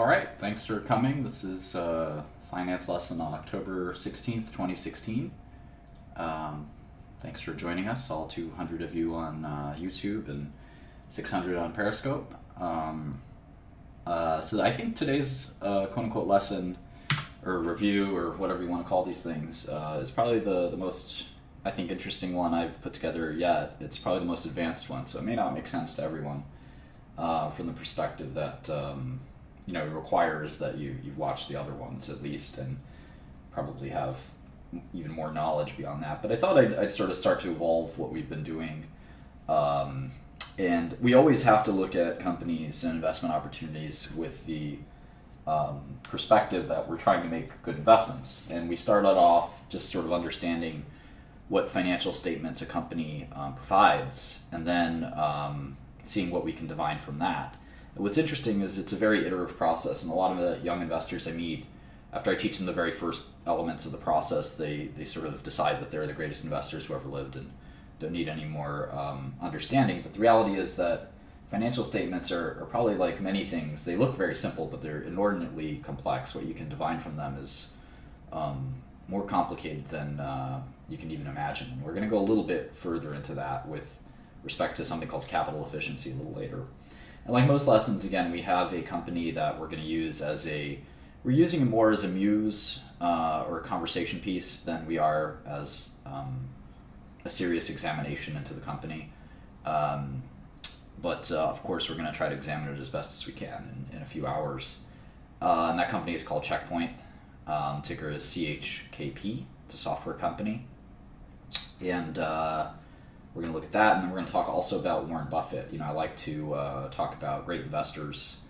All right, thanks for coming. This is finance lesson on October 16th, 2016. Um, Thanks for joining us, all 200 of you on YouTube and 600 on Periscope. So I think today's quote-unquote lesson or review or whatever you want to call these things is probably the most, I think, interesting one I've put together yet. It's probably the most advanced one, so it may not make sense to everyone from the perspective that it requires that you've watched the other ones at least and probably have even more knowledge beyond that. But I thought I'd sort of start to evolve what we've been doing. And we always have to look at companies and investment opportunities with the perspective that we're trying to make good investments. And we started off just sort of understanding what financial statements a company provides, and then seeing what we can divine from that. And what's interesting is it's a very iterative process, and a lot of the young investors I meet, after I teach them the very first elements of the process, they sort of decide that they're the greatest investors who ever lived and don't need any more understanding. But the reality is that financial statements are probably like many things. They look very simple, but they're inordinately complex. What you can divine from them is more complicated than you can even imagine. And we're going to go a little bit further into that with respect to something called capital efficiency a little later. And like most lessons, again, we have a company that we're going to use we're using it more as a muse or a conversation piece than we are as a serious examination into the company. But of course, we're going to try to examine it as best as we can in a few hours. And that company is called Checkpoint. Ticker is CHKP. It's a software company. And we're going to look at that, and then we're going to talk also about Warren Buffett. I like to talk about great investors.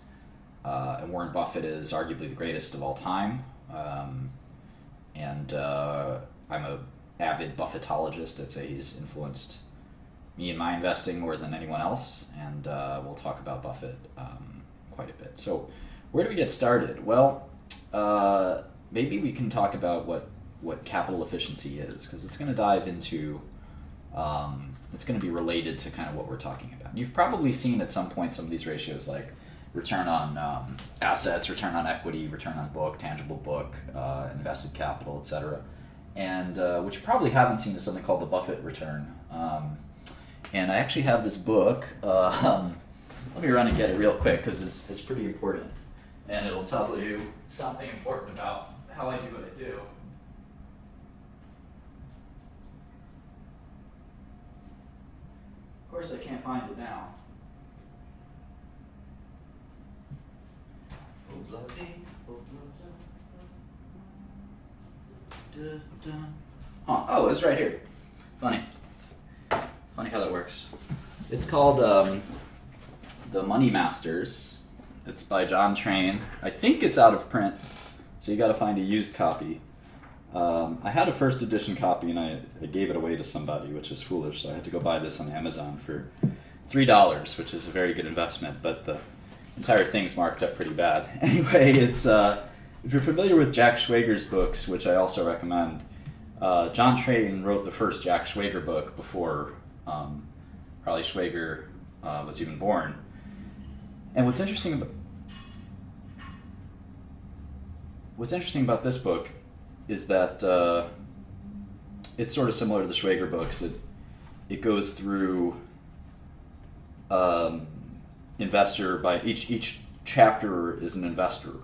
And Warren Buffett is arguably the greatest of all time. And I'm an avid Buffettologist. I'd say he's influenced me in my investing more than anyone else. And we'll talk about Buffett quite a bit. So where do we get started? Well, maybe we can talk about what capital efficiency is, because it's going to dive into, it's going to be related to kind of what we're talking about. And you've probably seen at some point some of these ratios, like return on assets, return on equity, return on book, tangible book, invested capital, etc. And what you probably haven't seen is something called the Buffett return. And I actually have this book. Let me run and get it real quick because it's pretty important. And it'll tell you something important about how I do what I do. Of course, I can't find it now. Oh, it's right here. Funny how that works. It's called The Money Masters. It's by John Train. I think it's out of print, so you got to find a used copy. I had a first edition copy, and I gave it away to somebody, which is foolish. So I had to go buy this on Amazon for $3, which is a very good investment. But the entire thing's marked up pretty bad. Anyway, it's if you're familiar with Jack Schwager's books, which I also recommend, John Train wrote the first Jack Schwager book before Harley Schwager was even born. And what's interesting about this book is that it's sort of similar to the Schwager books. It goes through investor by each chapter is an investor,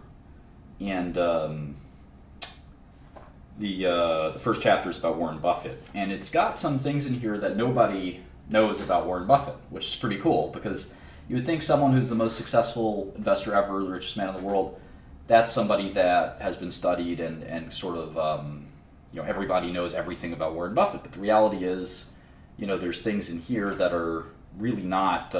and the first chapter is about Warren Buffett, and it's got some things in here that nobody knows about Warren Buffett, which is pretty cool, because you would think someone who's the most successful investor ever, the richest man in the world, that's somebody that has been studied and sort of everybody knows everything about Warren Buffett. But the reality is, there's things in here that are really not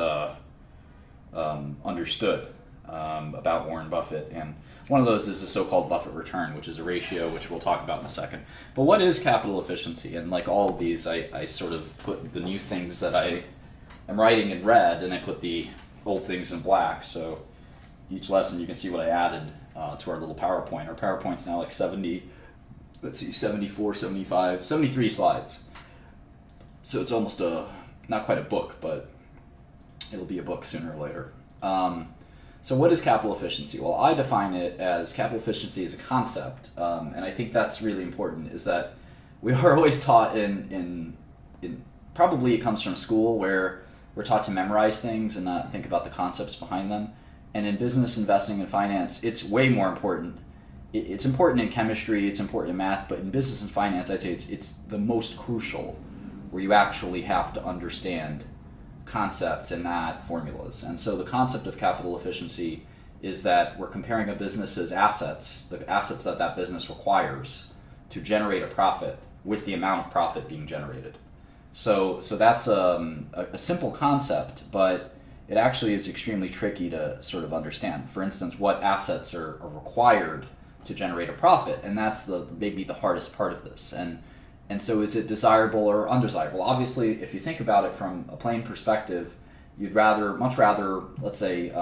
understood about Warren Buffett, and one of those is the so-called Buffett return, which is a ratio which we'll talk about in a second. But what is capital efficiency? And like all of these, I sort of put the new things that I am writing in red, and I put the old things in black. So each lesson you can see what I added to our little PowerPoint. Our PowerPoint's now like 74, 75, 73 slides. So it's almost not quite a book, but it'll be a book sooner or later. So what is capital efficiency? Well, I define it as capital efficiency as a concept, and I think that's really important, is that we are always taught in probably it comes from school, where we're taught to memorize things and not think about the concepts behind them. And in business, investing, and finance, it's way more important. It's important in chemistry, it's important in math, but in business and finance, I'd say it's the most crucial, where you actually have to understand concepts and not formulas. And so the concept of capital efficiency is that we're comparing a business's assets, the assets that that business requires to generate a profit, with the amount of profit being generated. So that's a simple concept, but it actually is extremely tricky to sort of understand. For instance, what assets are required to generate a profit, and that's maybe the hardest part of this. And so is it desirable or undesirable? Obviously, if you think about it from a plain perspective, you'd much rather, let's say,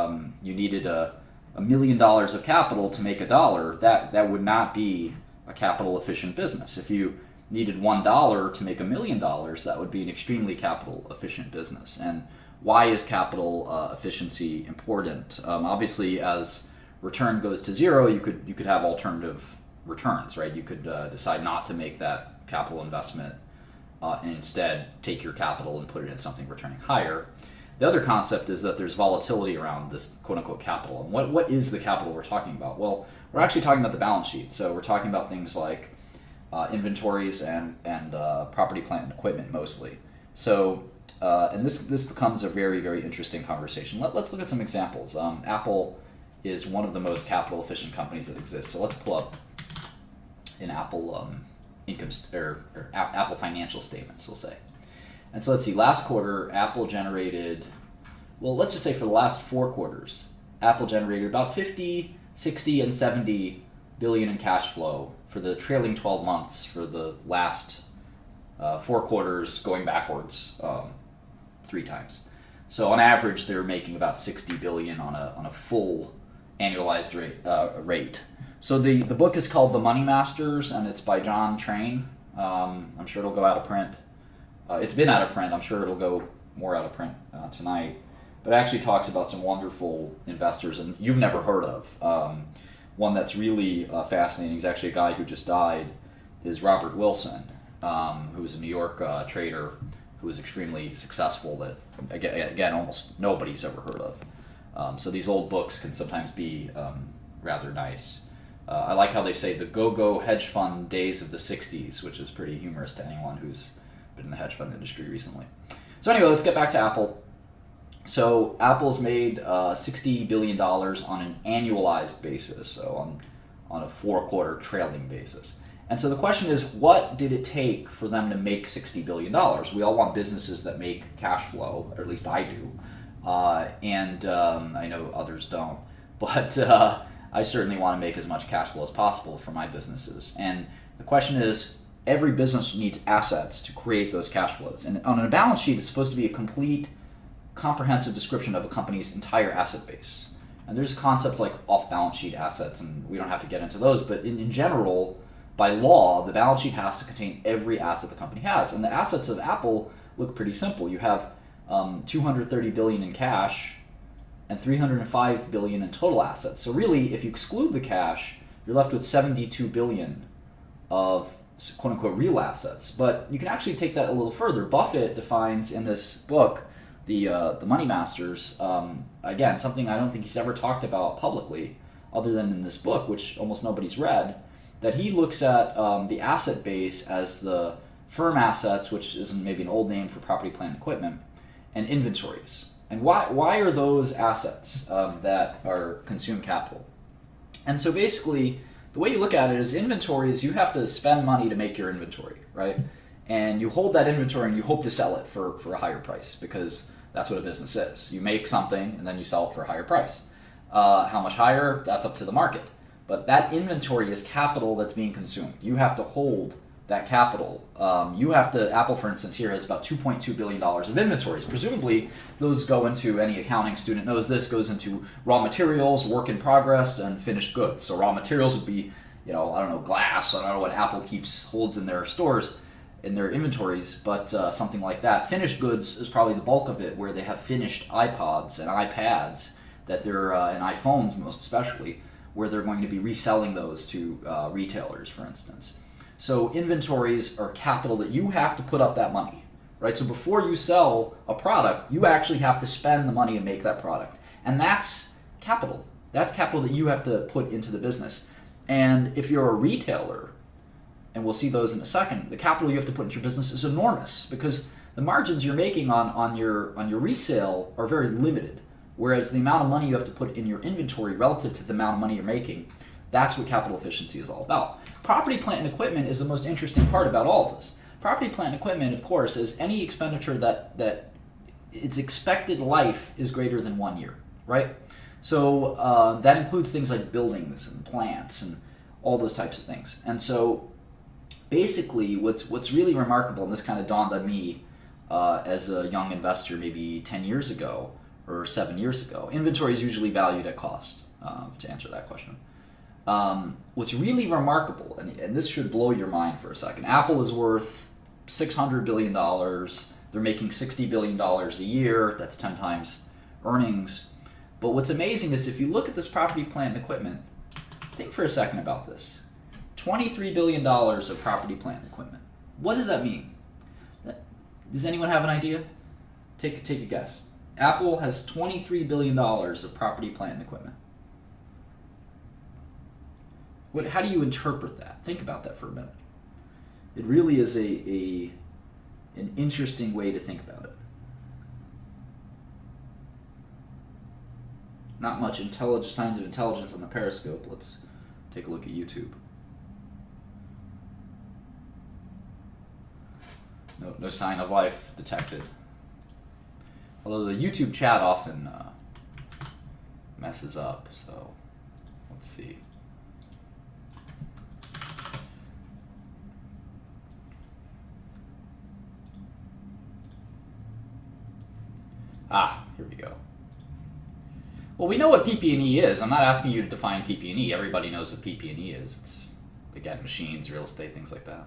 you needed $1 million of capital to make $1. That would not be a capital efficient business. If you needed $1 to make $1 million, that would be an extremely capital efficient business. And why is capital efficiency important? Obviously, as return goes to zero, you could have alternative returns, right? You could decide not to make that capital investment and instead take your capital and put it in something returning higher. The other concept is that there's volatility around this quote-unquote capital. And what is the capital we're talking about? Well, we're actually talking about the balance sheet. So we're talking about things like inventories and property, plant, and equipment mostly. So and this becomes a very, very interesting conversation. Let's look at some examples. Apple is one of the most capital efficient companies that exists. So let's pull up an Apple Apple financial statements, we'll say. And so let's see, last quarter, Apple generated, well, let's just say for the last 4 quarters, Apple generated about 50, 60, and 70 billion in cash flow for the trailing 12 months for the last 4 quarters, going backwards 3 times. So on average, they're making about 60 billion on a full annualized rate. So the book is called The Money Masters, and it's by John Train. I'm sure it'll go out of print. It's been out of print. I'm sure it'll go more out of print tonight. But it actually talks about some wonderful investors, and you've never heard of. One that's really fascinating is actually a guy who just died, is Robert Wilson, who was a New York trader who was extremely successful that, again, almost nobody's ever heard of. So these old books can sometimes be rather nice. I like how they say the go-go hedge fund days of the 60s, which is pretty humorous to anyone who's been in the hedge fund industry recently. So anyway, let's get back to Apple. So Apple's made $60 billion on an annualized basis, so on a 4-quarter trailing basis. And so the question is, what did it take for them to make $60 billion? We all want businesses that make cash flow, or at least I do. And I know others don't. But I certainly want to make as much cash flow as possible for my businesses. And the question is, every business needs assets to create those cash flows. And on a balance sheet, it's supposed to be a complete, comprehensive description of a company's entire asset base. And there's concepts like off-balance sheet assets, and we don't have to get into those. But in general, by law, the balance sheet has to contain every asset the company has. And the assets of Apple look pretty simple. You have 230 billion in cash and 305 billion in total assets. So really, if you exclude the cash, you're left with 72 billion of quote-unquote real assets. But you can actually take that a little further. Buffett defines in this book, the Money Masters, again, something I don't think he's ever talked about publicly, other than in this book, which almost nobody's read, that he looks at the asset base as the firm assets, which is maybe an old name for property, plant, and equipment, and inventories. And why are those assets that are consume capital? And so basically, the way you look at it is inventories, you have to spend money to make your inventory, right? And you hold that inventory and you hope to sell it for a higher price, because that's what a business is. You make something and then you sell it for a higher price. How much higher? That's up to the market. But that inventory is capital that's being consumed. You have to hold that capital. Apple, for instance, here has about $2.2 billion of inventories. Presumably, those go into, any accounting student knows this, goes into raw materials, work in progress, and finished goods. So raw materials would be, glass. I don't know what Apple holds in their stores, in their inventories, but something like that. Finished goods is probably the bulk of it, where they have finished iPods and iPads that they're and iPhones most especially, where they're going to be reselling those to retailers, for instance. So inventories are capital that you have to put up that money, right? So before you sell a product, you actually have to spend the money to make that product, and that's capital. That's capital that you have to put into the business. And if you're a retailer, and we'll see those in a second, the capital you have to put into your business is enormous, because the margins you're making on your resale are very limited. Whereas the amount of money you have to put in your inventory relative to the amount of money you're making, that's what capital efficiency is all about. Property, plant, and equipment is the most interesting part about all of this. Property, plant, and equipment, of course, is any expenditure that its expected life is greater than 1 year, right? So that includes things like buildings and plants and all those types of things. And so basically what's really remarkable, and this kind of dawned on me as a young investor maybe 10 years ago or 7 years ago, inventory is usually valued at cost, to answer that question. What's really remarkable, and this should blow your mind for a second, Apple is worth $600 billion. They're making $60 billion a year. That's 10 times earnings. But what's amazing is if you look at this property, plant, and equipment, think for a second about this. $23 billion of property, plant, and equipment. What does that mean? Does anyone have an idea? Take a guess. Apple has $23 billion of property, plant, and equipment. How do you interpret that? Think about that for a minute. It really is an interesting way to think about it. Not much signs of intelligence on the Periscope. Let's take a look at YouTube. No sign of life detected. Although the YouTube chat often messes up, so let's see. Here we go. Well, we know what PP&E is. I'm not asking you to define PP&E. Everybody knows what PP&E is. It's, again, machines, real estate, things like that.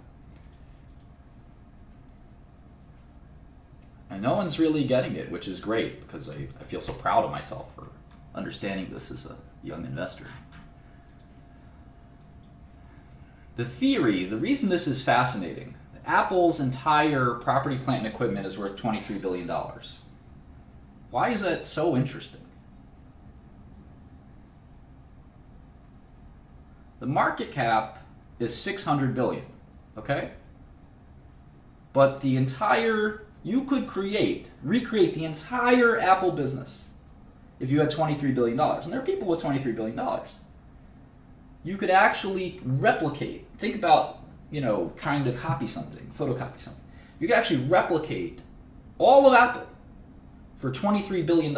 And no one's really getting it, which is great, because I feel so proud of myself for understanding this as a young investor. The theory, the reason this is fascinating, Apple's entire property, plant, and equipment is worth $23 billion. Why is that so interesting? The market cap is $600 billion, okay? But the entire, you could recreate the entire Apple business if you had $23 billion. And there are people with $23 billion. You could actually replicate, think about, trying to copy something, photocopy something. You could actually replicate all of Apple for $23 billion,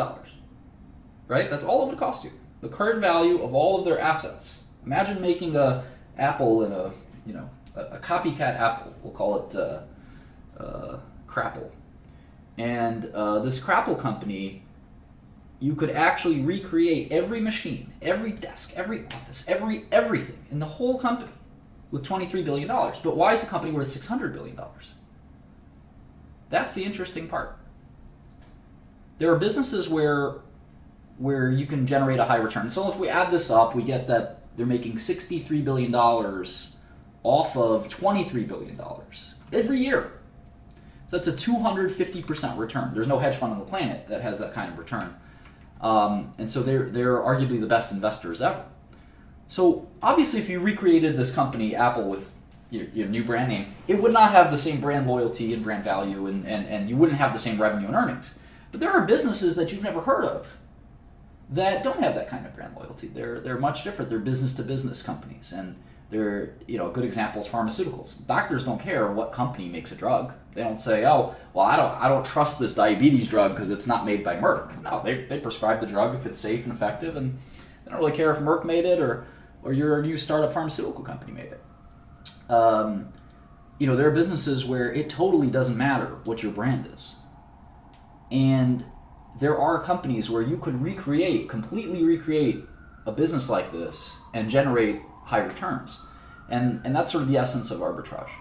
right? That's all it would cost you. The current value of all of their assets. Imagine making a Apple in a copycat Apple. We'll call it Crapple. And this Crapple company, you could actually recreate every machine, every desk, every office, everything in the whole company with $23 billion. But why is the company worth $600 billion? That's the interesting part. There are businesses where you can generate a high return. So if we add this up, we get that they're making $63 billion off of $23 billion every year. So that's a 250% return. There's no hedge fund on the planet that has that kind of return. And so they're arguably the best investors ever. So obviously if you recreated this company, Apple, with your new brand name, it would not have the same brand loyalty and brand value, and you wouldn't have the same revenue and earnings. But there are businesses that you've never heard of that don't have that kind of brand loyalty. They're much different. They're business-to-business companies, and they're a good example is pharmaceuticals. Doctors don't care what company makes a drug. They don't say, oh, well, I don't trust this diabetes drug because it's not made by Merck. No, they prescribe the drug if it's safe and effective, and they don't really care if Merck made it or your new startup pharmaceutical company made it. There are businesses where it totally doesn't matter what your brand is. And there are companies where you could completely recreate a business like this and generate high returns. And that's sort of the essence of arbitrage.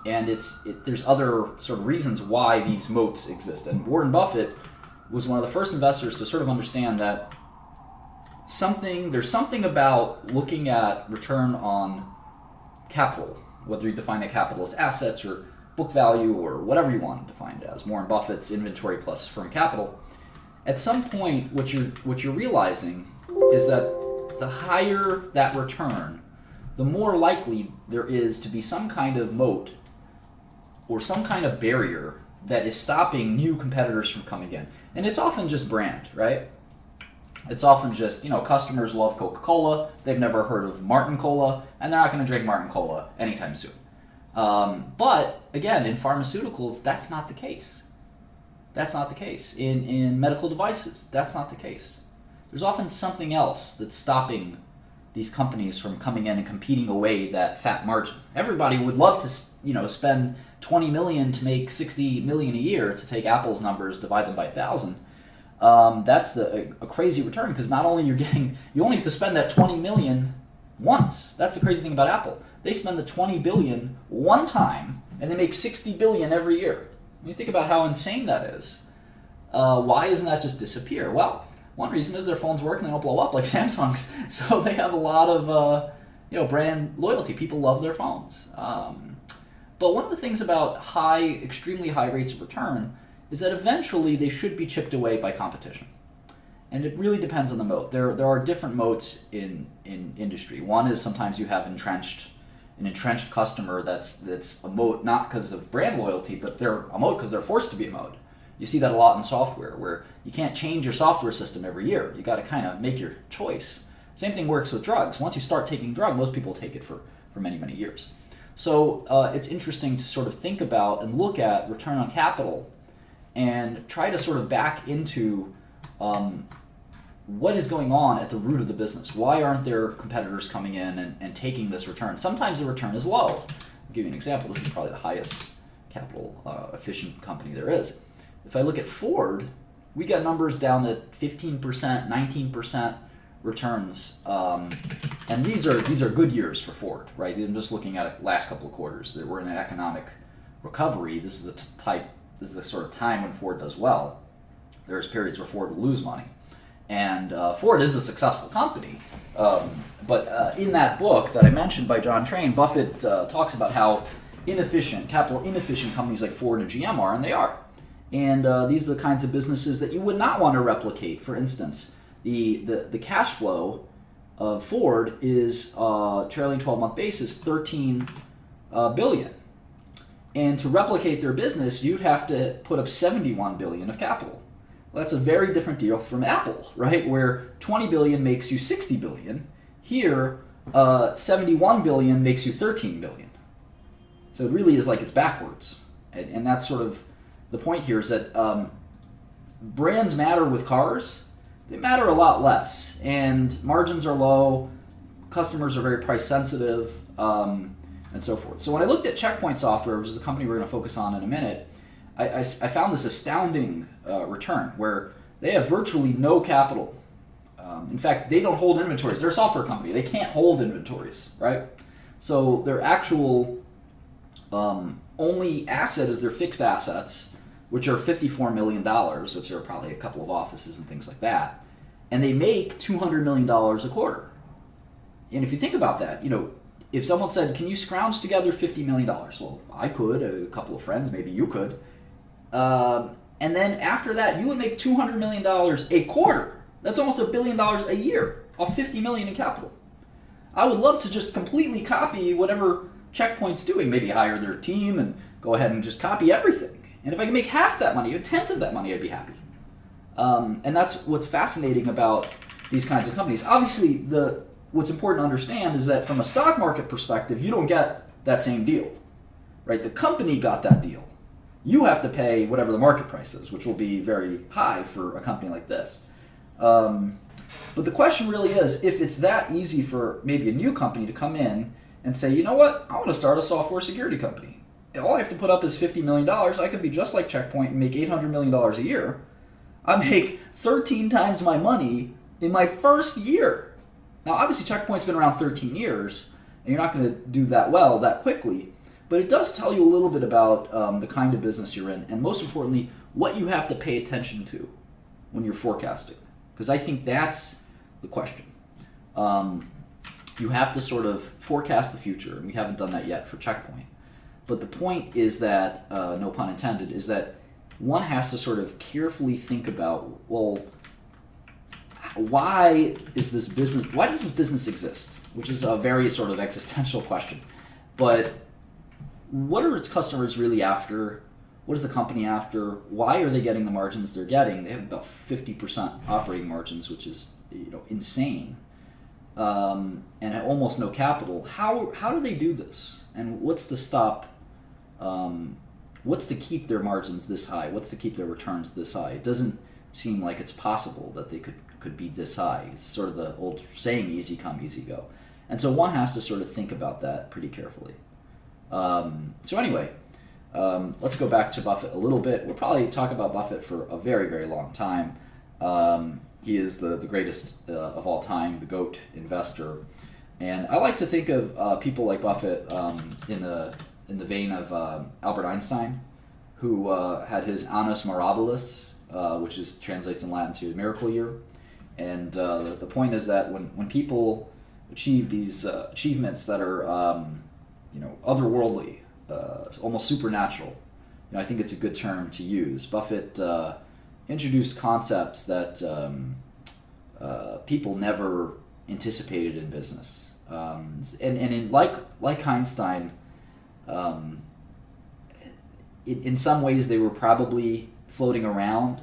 And there's other sort of reasons why these moats exist. And Warren Buffett was one of the first investors to sort of understand that there's something about looking at return on capital, whether you define that capital as assets or book value or whatever you want to define it as, Warren Buffett's inventory plus firm capital. At some point, what you're realizing is that the higher that return, the more likely there is to be some kind of moat or some kind of barrier that is stopping new competitors from coming in. And it's often just brand, right? It's often just, customers love Coca-Cola, they've never heard of Martin Cola, and they're not going to drink Martin Cola anytime soon. But, again, in pharmaceuticals, that's not the case. That's not the case. In medical devices, that's not the case. There's often something else that's stopping these companies from coming in and competing away that fat margin. Everybody would love to, spend $20 million to make $60 million a year, to take Apple's numbers, divide them by 1,000. That's a crazy return, because not only you only have to spend that $20 million once. That's the crazy thing about Apple. They spend the $20 billion one time, and they make $60 billion every year. When you think about how insane that is, why doesn't that just disappear? Well, one reason is their phones work and they don't blow up like Samsung's, so they have a lot of brand loyalty. People love their phones. But one of the things about extremely high rates of return is that eventually they should be chipped away by competition. And it really depends on the moat. There are different moats in industry. One is sometimes you have an entrenched customer that's a moat not because of brand loyalty, but they're a moat because they're forced to be a moat. You see that a lot in software, where you can't change your software system every year. You got to kind of make your choice. Same thing works with drugs. Once you start taking drug, most people take it for many, many years. So it's interesting to sort of think about and look at return on capital and try to sort of back into what is going on at the root of the business. Why aren't there competitors coming in and taking this return? Sometimes the return is low. I'll give you an example. This is probably the highest capital efficient company there is. If I look at Ford, we got numbers down at 15%, 19% returns, and these are good years for Ford, right? I'm just looking at the last couple of quarters. We're in an economic recovery. This is the sort of time when Ford does well. There's periods where Ford will lose money, and Ford is a successful company. But in that book that I mentioned by John Train, Buffett talks about how capital inefficient companies like Ford and GM are, and they are. And these are the kinds of businesses that you would not want to replicate. For instance, the cash flow of Ford is trailing 12-month basis $13 billion. And to replicate their business, you'd have to put up $71 billion of capital. Well, that's a very different deal from Apple, right? Where $20 billion makes you $60 billion. Here, $71 billion makes you $13 billion. So it really is like it's backwards. And that's sort of the point here, is that brands matter with cars. They matter a lot less, and margins are low, customers are very price sensitive, and so forth. So when I looked at Checkpoint Software, which is the company we're going to focus on in a minute, I found this astounding return where they have virtually no capital. In fact, they don't hold inventories. They're a software company. They can't hold inventories, right? So their actual only asset is their fixed assets, which are $54 million, which are probably a couple of offices and things like that. And they make $200 million a quarter. And if you think about that, if someone said, can you scrounge together $50 million? Well, I could, a couple of friends, maybe you could. And then after that, you would make $200 million a quarter. That's almost $1 billion a year off $50 million in capital. I would love to just completely copy whatever Checkpoint's doing, maybe hire their team and go ahead and just copy everything. And if I can make half that money, a tenth of that money, I'd be happy. And that's what's fascinating about these kinds of companies. Obviously, what's important to understand is that from a stock market perspective, you don't get that same deal, right? The company got that deal. You have to pay whatever the market price is, which will be very high for a company like this. But the question really is, if it's that easy for maybe a new company to come in and say, you know what, I want to start a software security company. All I have to put up is $50 million. I could be just like Checkpoint and make $800 million a year. I make 13 times my money in my first year. Now, obviously, Checkpoint's been around 13 years, and you're not going to do that well that quickly. But it does tell you a little bit about the kind of business you're in, and most importantly, what you have to pay attention to. when you're forecasting? Because I think that's the question. You have to sort of forecast the future, and we haven't done that yet for Checkpoint. But the point is that, no pun intended, is that one has to sort of carefully think about, well, why does this business exist? Which is a very sort of existential question. But what are its customers really after? What is the company after? Why are they getting the margins they're getting? They have about 50% operating margins, which is insane, and almost no capital. How do they do this? And what's to stop? What's to keep their margins this high? What's to keep their returns this high? It doesn't seem like it's possible that they could be this high. It's sort of the old saying, easy come, easy go. And so one has to sort of think about that pretty carefully. So anyway, let's go back to Buffett a little bit. We'll probably talk about Buffett for a very, very long time. He is the greatest of all time, the GOAT investor. And I like to think of people like Buffett in the vein of Albert Einstein, who had his Annus Mirabilis, which translates in Latin to miracle year. And the point is that when people achieve these achievements that are otherworldly, almost supernatural, I think it's a good term to use. Buffett introduced concepts that people never anticipated in business, and like Einstein, in some ways they were probably floating around,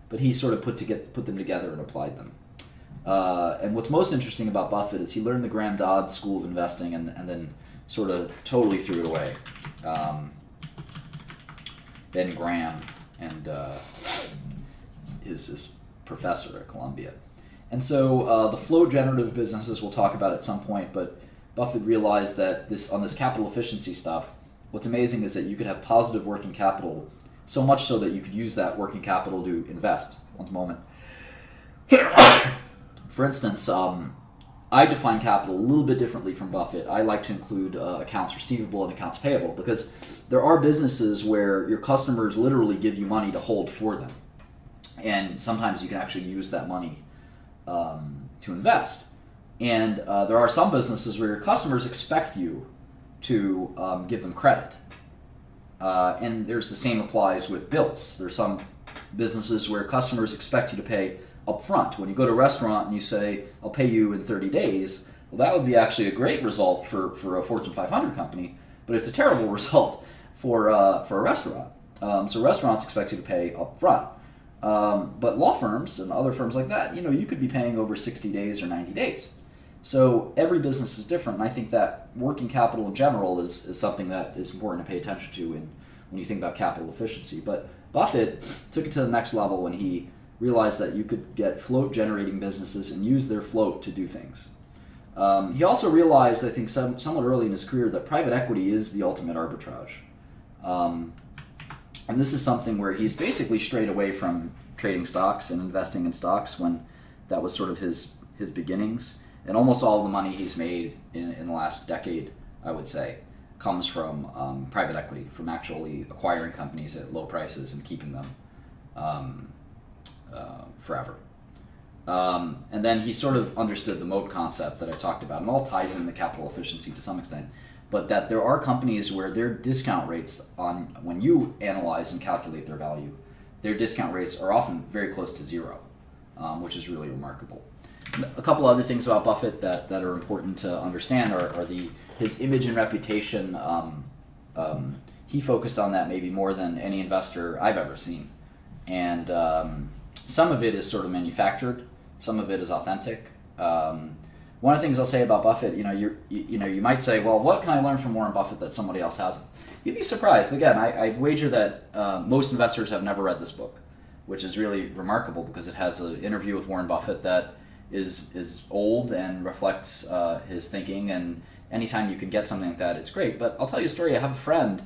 but he sort of put them together and applied them. And what's most interesting about Buffett is he learned the Graham-Dodd school of investing and then sort of totally threw it away. Ben Graham and his professor at Columbia. And so the flow generative businesses we'll talk about at some point, but Buffett realized that on this capital efficiency stuff, what's amazing is that you could have positive working capital, so much so that you could use that working capital to invest. One moment. For instance, I define capital a little bit differently from Buffett. I like to include accounts receivable and accounts payable, because there are businesses where your customers literally give you money to hold for them. And sometimes you can actually use that money to invest. And there are some businesses where your customers expect you to give them credit. And there's the same applies with bills. There's some businesses where customers expect you to pay up front. When you go to a restaurant and you say, I'll pay you in 30 days, well, that would be actually a great result for a Fortune 500 company, but it's a terrible result for a restaurant. So restaurants expect you to pay up front. But law firms and other firms like that, you could be paying over 60 days or 90 days. So every business is different, and I think that working capital in general is something that is important to pay attention to when you think about capital efficiency. But Buffett took it to the next level when he realized that you could get float-generating businesses and use their float to do things. He also realized, I think somewhat early in his career, that private equity is the ultimate arbitrage. And this is something where he's basically strayed away from trading stocks and investing in stocks when that was sort of his beginnings. And almost all of the money he's made in the last decade, I would say, comes from private equity, from actually acquiring companies at low prices and keeping them forever. And then he sort of understood the moat concept that I talked about, and all ties into capital efficiency to some extent, but that there are companies where their discount rates when you analyze and calculate their value, their discount rates are often very close to zero, which is really remarkable. A couple other things about Buffett that are important to understand are his image and reputation. He focused on that maybe more than any investor I've ever seen. And some of it is sort of manufactured, some of it is authentic. One of the things I'll say about Buffett, you might say, well, what can I learn from Warren Buffett that somebody else hasn't? You'd be surprised. Again, I'd wager that most investors have never read this book, which is really remarkable because it has an interview with Warren Buffett that is old and reflects his thinking, and anytime you can get something like that, it's great. But I'll tell you a story. I have a friend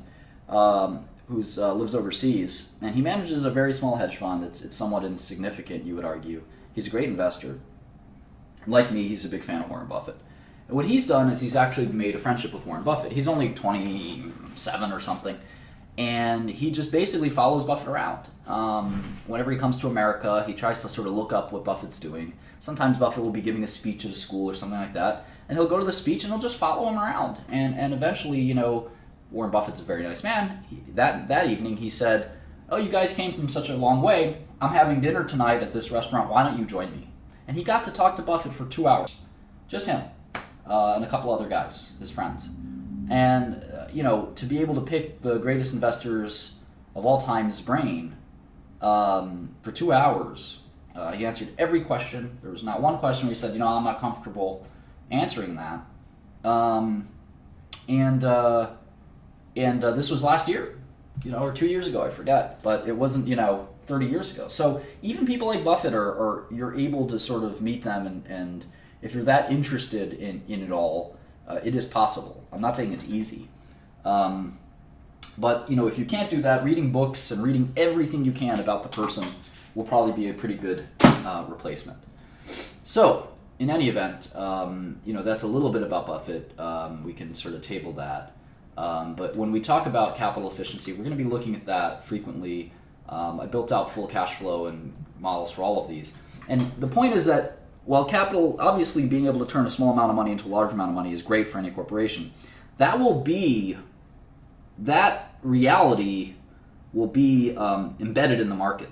who lives overseas, and he manages a very small hedge fund. It's somewhat insignificant, you would argue. He's a great investor. Like me, he's a big fan of Warren Buffett. What he's done is he's actually made a friendship with Warren Buffett. He's only 27 or something, and he just basically follows Buffett around. Whenever he comes to America, he tries to sort of look up what Buffett's doing. Sometimes Buffett will be giving a speech at a school or something like that, and he'll go to the speech and he'll just follow him around. And eventually, you know, Warren Buffett's a very nice man. That evening, he said, "Oh, you guys came from such a long way. I'm having dinner tonight at this restaurant. Why don't you join me?" And he got to talk to Buffett for 2 hours, just him, and a couple other guys, his friends. And you know, to be able to pick the greatest investors of all time's brain for 2 hours, he answered every question. There was not one question where he said, "You know, I'm not comfortable answering that." And this was last year, you know, or 2 years ago, I forget. But it wasn't, you know, 30 years ago. So even people like Buffett are you're able to sort of meet them, and if you're that interested in it all, it is possible. I'm not saying it's easy. But, you know, if you can't do that, reading books and reading everything you can about the person will probably be a pretty good replacement. So, in any event, you know, that's a little bit about Buffett. We can sort of table that. But when we talk about capital efficiency, we're going to be looking at that frequently. I built out full cash flow and models for all of these. And the point is that while capital, obviously being able to turn a small amount of money into a large amount of money is great for any corporation, that reality will be embedded in the market,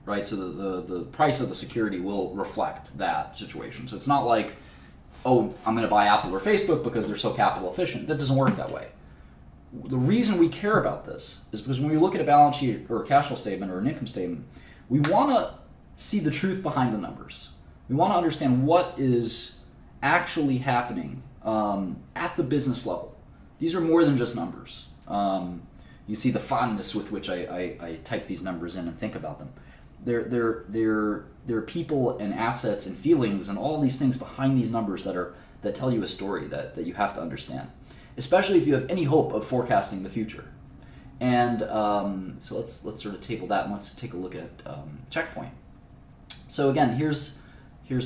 right? So the price of the security will reflect that situation. So it's not like, oh, I'm going to buy Apple or Facebook because they're so capital efficient. That doesn't work that way. The reason we care about this is because when we look at a balance sheet or a cash flow statement or an income statement, we want to see the truth behind the numbers. We want to understand what is actually happening at the business level. These are more than just numbers. You see the fondness with which I type these numbers in and think about them. There are people and assets and feelings and all these things behind these numbers that tell you a story that you have to understand, especially if you have any hope of forecasting the future. And so let's sort of table that, and let's take a look at Checkpoint. So again, here's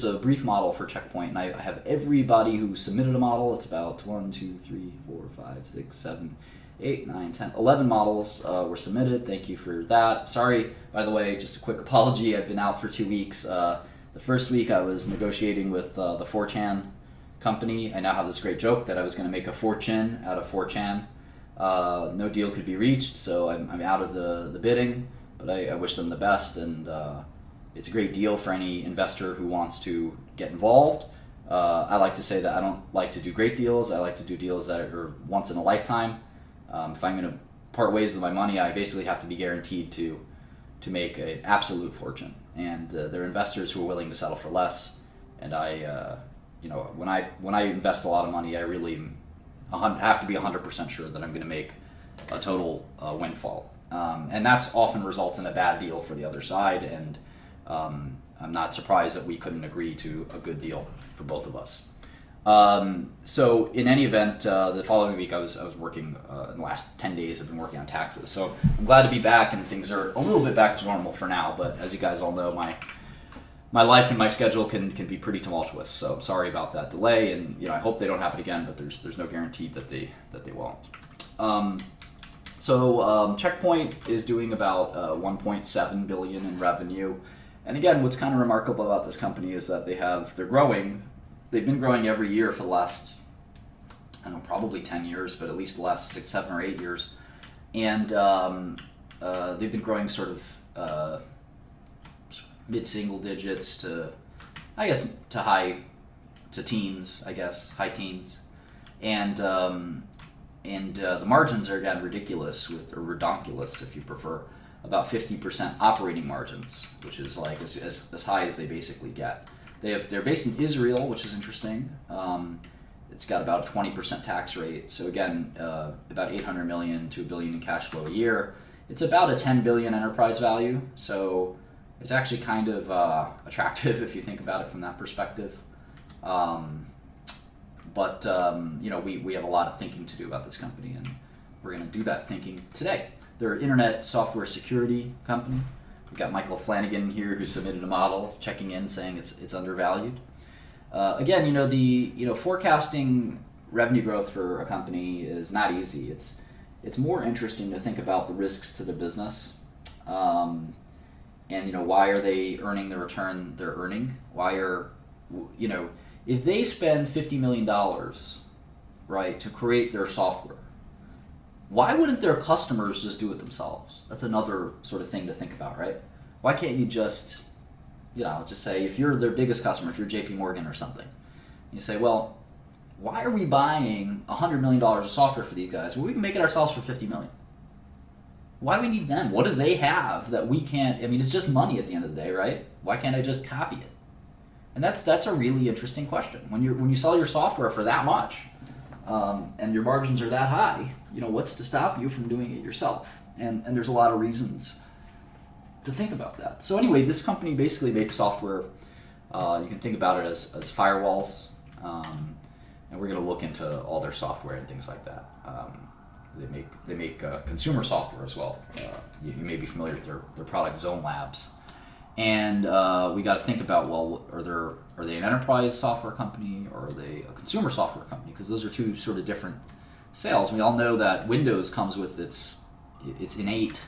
a brief model for Checkpoint, and I have everybody who submitted a model. It's about 1, 2, 3, 4, 5, 6, 7, 8, 9, 10, 11 models were submitted. Thank you for that. Sorry, by the way, just a quick apology. I've been out for 2 weeks. The first week I was negotiating with the 4chan company. I now have this great joke that I was going to make a fortune out of 4chan. No deal could be reached, so I'm out of the bidding, but I wish them the best, and it's a great deal for any investor who wants to get involved. I like to say that I don't like to do great deals. I like to do deals that are once in a lifetime. If I'm going to part ways with my money, I basically have to be guaranteed to make an absolute fortune. And there are investors who are willing to settle for less. And you know, when I invest a lot of money, I really have to be 100% sure that I'm going to make a total windfall. And that's often results in a bad deal for the other side. And I'm not surprised that we couldn't agree to a good deal for both of us. So in any event, the following week I was working, in the last 10 days I've been working on taxes. So I'm glad to be back, and things are a little bit back to normal for now, but as you guys all know, my life and my schedule can be pretty tumultuous. So sorry about that delay, and you know, I hope they don't happen again, but there's no guarantee that they won't. Checkpoint is doing about 1.7 billion in revenue. And again, what's kind of remarkable about this company is that they're growing. They've been growing every year for the last, I don't know, probably 10 years, but at least the last 6, 7, or 8 years. And they've been growing sort of mid-single digits to, I guess, to teens, I guess, high teens. And the margins are, again, ridiculous, or redonkulous, if you prefer. About 50% operating margins, which is like as high as they basically get. They're based in Israel, which is interesting. It's got about a 20% tax rate. So again, about 800 million to $1 billion in cash flow a year. It's about a 10 billion enterprise value. So it's actually kind of attractive if you think about it from that perspective. But you know, we have a lot of thinking to do about this company, and we're going to do that thinking today. They're an internet software security company. We've got Michael Flanagan here who submitted a model, checking in, saying it's undervalued. Again, you know, forecasting revenue growth for a company is not easy. it's more interesting to think about the risks to the business. Um, and why are they earning the return they're earning? Why are if they spend $50 million, right, to create their software, why wouldn't their customers just do it themselves? That's another sort of thing to think about, right? Why can't you just just say, if you're their biggest customer, if you're JP Morgan or something, you say, well, why are we buying $100 million of software for these guys? Well, we can make it ourselves for $50 million. Why do we need them? What do they have that we can't? I mean, it's just money at the end of the day, right? Why can't I just copy it? And that's a really interesting question. When you sell your software for that much, and your margins are that high, what's to stop you from doing it yourself? And there's a lot of reasons to think about that. So anyway, this company basically makes software. You can think about it as firewalls, and we're going to look into all their software and things like that. They make consumer software as well. You may be familiar with their product Zone Labs, and we got to think about, well, are they an enterprise software company or are they a consumer software company? Because those are two sort of different sales. We all know that Windows comes with its innate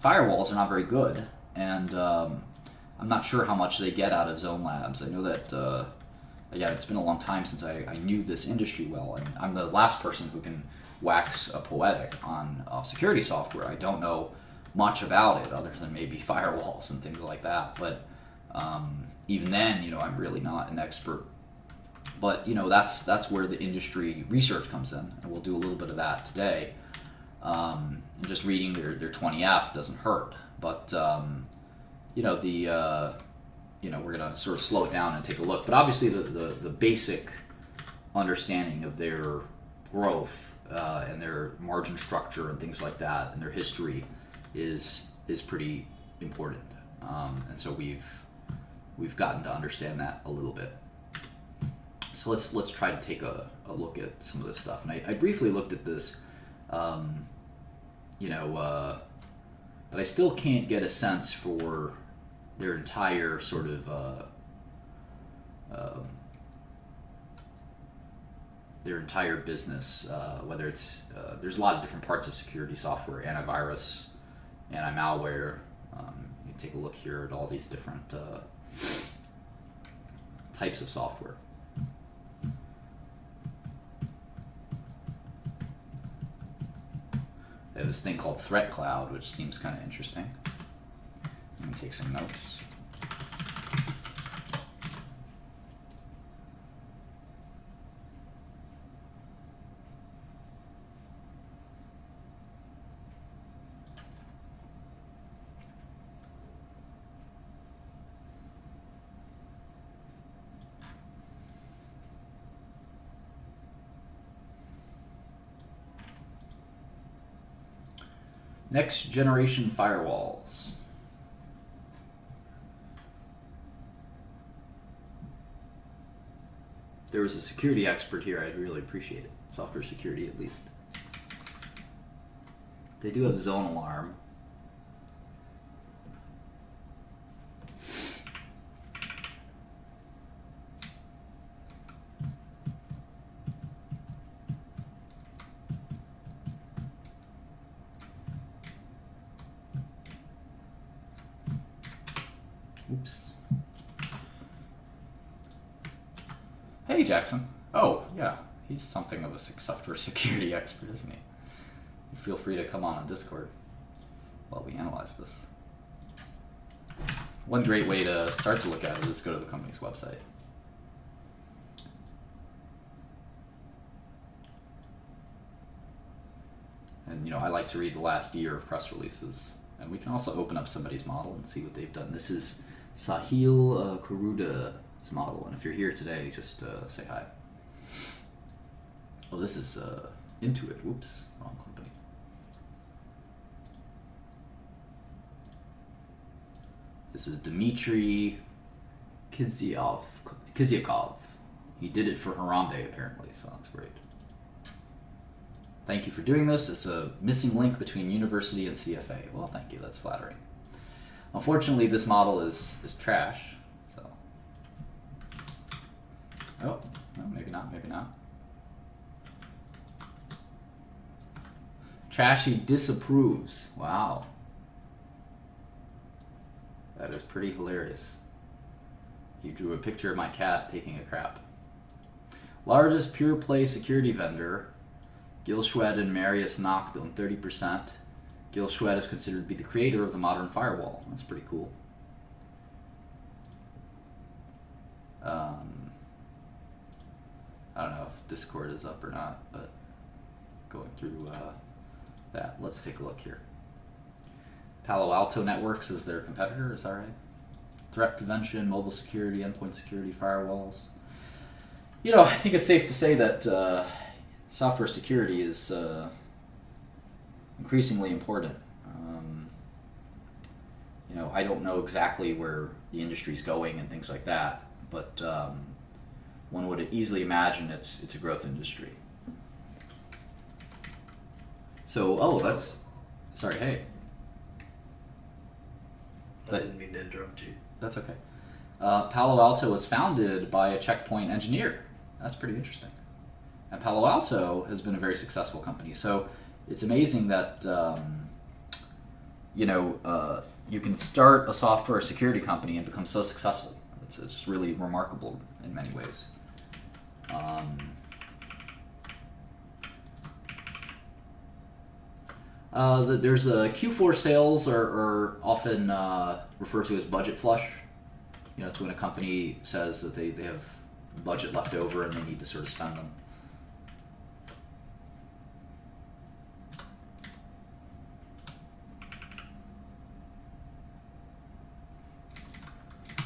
firewalls are not very good, and I'm not sure how much they get out of Zone Labs. I know that it's been a long time since I knew this industry well, and I'm the last person who can wax poetic on security software. I don't know much about it other than maybe firewalls and things like that, but even then, I'm really not an expert. But that's where the industry research comes in, and we'll do a little bit of that today. Just reading their 20F doesn't hurt, but we're gonna sort of slow it down and take a look. But obviously, the basic understanding of their growth and their margin structure and things like that, and their history is pretty important. And so we've gotten to understand that a little bit. So let's try to take a look at some of this stuff. And I briefly looked at this. But I still can't get a sense for their entire sort of their entire business. Whether it's there's a lot of different parts of security software: antivirus, anti-malware. You take a look here at all these different types of software. They have this thing called Threat Cloud, which seems kind of interesting. Let me take some notes. Next generation firewalls. If there was a security expert here, I'd really appreciate it. Software security, at least. They do have Zone Alarm. Oops. Hey, Jackson. Oh, yeah. He's something of a software security expert, isn't he? Feel free to come on Discord while we analyze this. One great way to start to look at it is go to the company's website. And, I like to read the last year of press releases. And we can also open up somebody's model and see what they've done. This is Sahil Kuruda's model, and if you're here today, just say hi. Oh, this is Intuit. Whoops, wrong company. This is Dmitry Kizyakov. He did it for Harambe, apparently, so that's great. Thank you for doing this. It's a missing link between university and CFA. Well, thank you. That's flattering. Unfortunately, this model is trash. So, oh, no, maybe not. Trashy disapproves. Wow. That is pretty hilarious. He drew a picture of my cat taking a crap. Largest pure play security vendor. Gil Shwed and Marius Nacht own 30%. Gil Shwed is considered to be the creator of the modern firewall. That's pretty cool. I don't know if Discord is up or not, but going through that, let's take a look here. Palo Alto Networks is their competitor, is that right? Threat prevention, mobile security, endpoint security, firewalls. You know, I think it's safe to say that software security is increasingly important. You know, I don't know exactly where the industry's going and things like that, but one would easily imagine it's a growth industry. So, oh, that's... Sorry, hey. I didn't mean to interrupt you. That's okay. Palo Alto was founded by a Checkpoint engineer. That's pretty interesting. And Palo Alto has been a very successful company. So it's amazing that, you know, you can start a software security company and become so successful. It's really remarkable in many ways. There's Q4 sales are often referred to as budget flush. You know, it's when a company says that they have budget left over and they need to sort of spend them.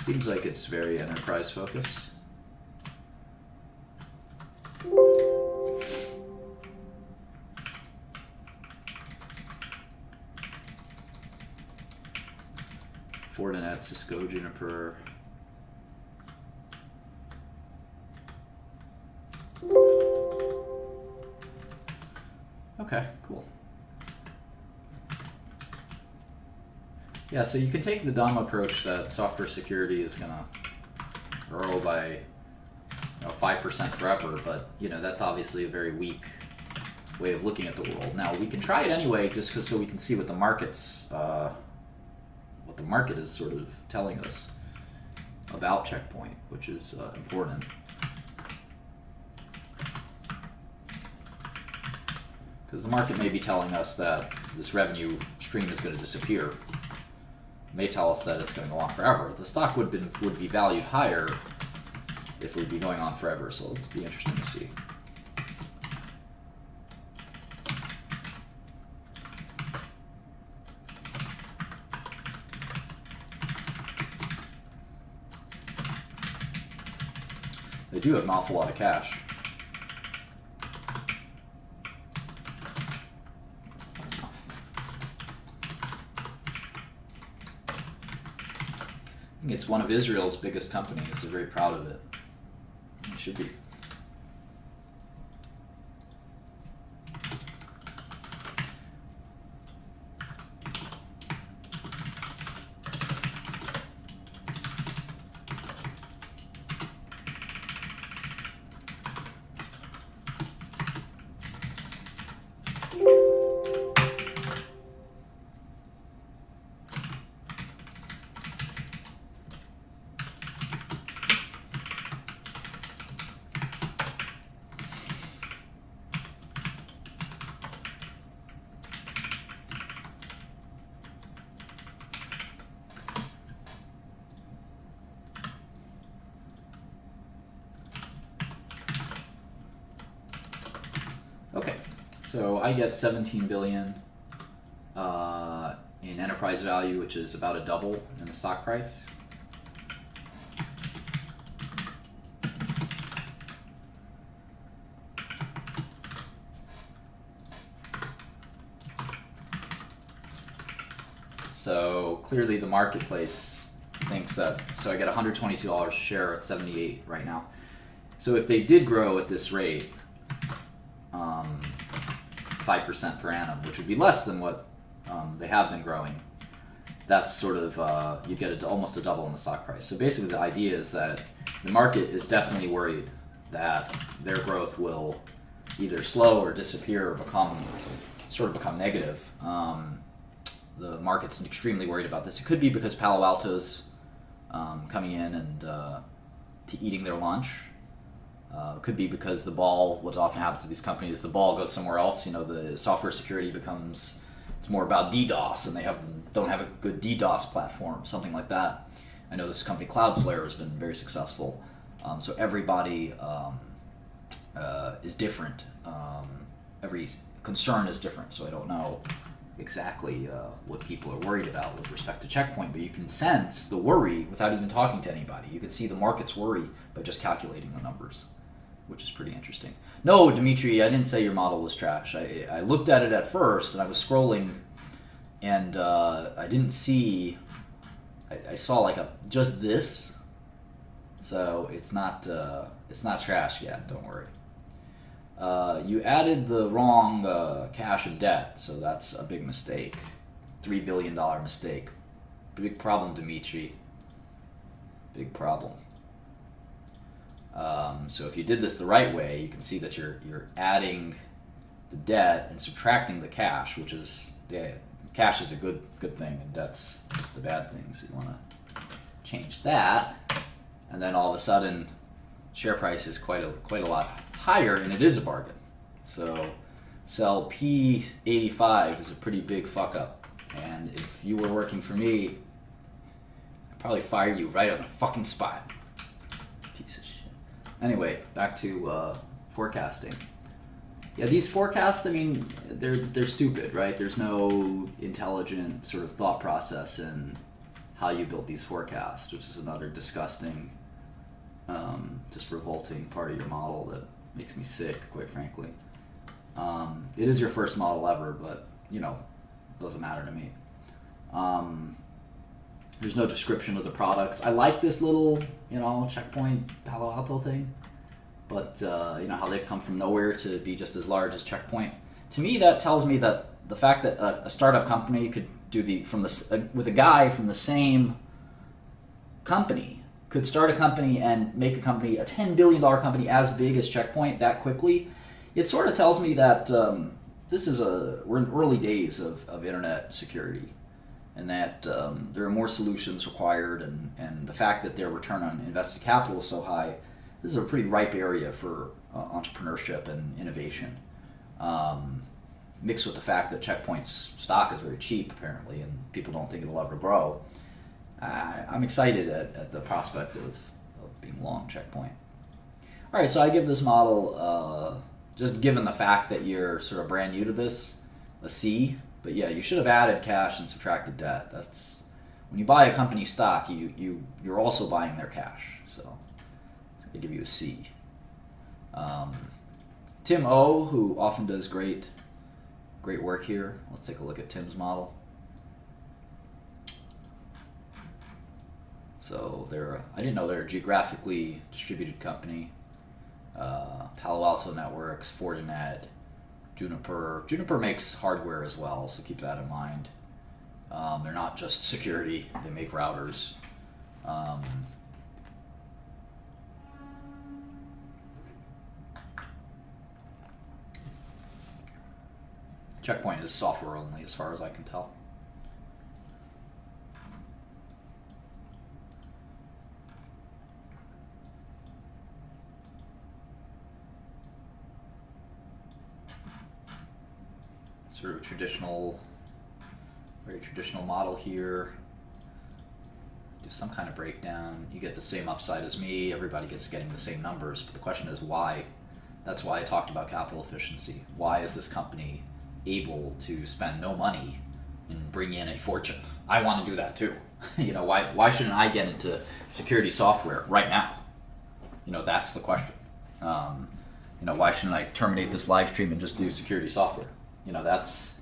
Seems like it's very enterprise focused. Fortinet, Cisco, Juniper. Okay, cool. Yeah, so you can take the dumb approach that software security is gonna grow by 5% forever, but you know that's obviously a very weak way of looking at the world. Now we can try it anyway, just so we can see what the market's what the market is sort of telling us about Checkpoint, which is important. Because the market may be telling us that this revenue stream is going to disappear. It may tell us that it's going to go on forever. The stock would be valued higher if it would be going on forever, so it'd be interesting to see. They do have an awful lot of cash. I think it's one of Israel's biggest companies. They're very proud of it. It should be. Okay, so I get 17 billion in enterprise value, which is about a double in the stock price. So clearly the marketplace thinks that, so I get $122 a share at 78 right now. So if they did grow at this rate, 5% per annum, which would be less than what they have been growing, that's sort of, you get almost a double in the stock price. So basically the idea is that the market is definitely worried that their growth will either slow or disappear or become sort of become negative. The market's extremely worried about this. It could be because Palo Alto's coming in and eating their lunch. It could be because the ball, what often happens to these companies, the ball goes somewhere else. You know, the software security becomes, it's more about DDoS, and they don't have a good DDoS platform, something like that. I know this company Cloudflare has been very successful. So everybody is different. Every concern is different. So I don't know exactly what people are worried about with respect to Checkpoint, but you can sense the worry without even talking to anybody. You can see the market's worry by just calculating the numbers, which is pretty interesting. No, Dimitri, I didn't say your model was trash. I looked at it at first, and I was scrolling, and I didn't see. I saw like just this, so it's not trash yet. Don't worry. You added the wrong cash and debt, so that's a big mistake. $3 billion mistake. Big problem, Dimitri. Big problem. So if you did this the right way, you can see that you're adding the debt and subtracting the cash, which is cash is a good thing, and debt's the bad thing. So you want to change that, and then all of a sudden, share price is quite a lot higher, and it is a bargain. So sell P85 is a pretty big fuck up, and if you were working for me, I'd probably fire you right on the fucking spot. Piece of shit. Anyway, back to forecasting. Yeah, these forecasts, I mean, they're stupid, right? There's no intelligent sort of thought process in how you build these forecasts, which is another disgusting, just revolting part of your model that makes me sick, quite frankly. It is your first model ever, but, you know, it doesn't matter to me. There's no description of the products. I like this little, you know, Checkpoint Palo Alto thing, but, you know, how they've come from nowhere to be just as large as Checkpoint. To me, that tells me that the fact that a startup company could do with a guy from the same company, could start a company and make a company, a $10 billion company as big as Checkpoint that quickly, it sort of tells me that we're in early days of internet security, and that there are more solutions required, and the fact that their return on invested capital is so high, this is a pretty ripe area for entrepreneurship and innovation. Mixed with the fact that Checkpoint's stock is very cheap, apparently, and people don't think it'll ever grow. I'm excited at the prospect of being long Checkpoint. All right, so I give this model, just given the fact that you're sort of brand new to this, a C. But yeah, you should have added cash and subtracted debt. That's when you buy a company stock, you're also buying their cash. So I give you a C. Tim O, who often does great work here. Let's take a look at Tim's model. So I didn't know they're a geographically distributed company. Palo Alto Networks, Fortinet, Juniper. Juniper makes hardware as well, so keep that in mind. They're not just security, they make routers. Checkpoint is software only as far as I can tell. Sort of very traditional model here. Do some kind of breakdown. You get the same upside as me. Everybody getting the same numbers. But the question is why? That's why I talked about capital efficiency. Why is this company able to spend no money and bring in a fortune? I want to do that too. You know, why shouldn't I get into security software right now? You know, that's the question. You know, why shouldn't I terminate this live stream and just do security software? You know, that's,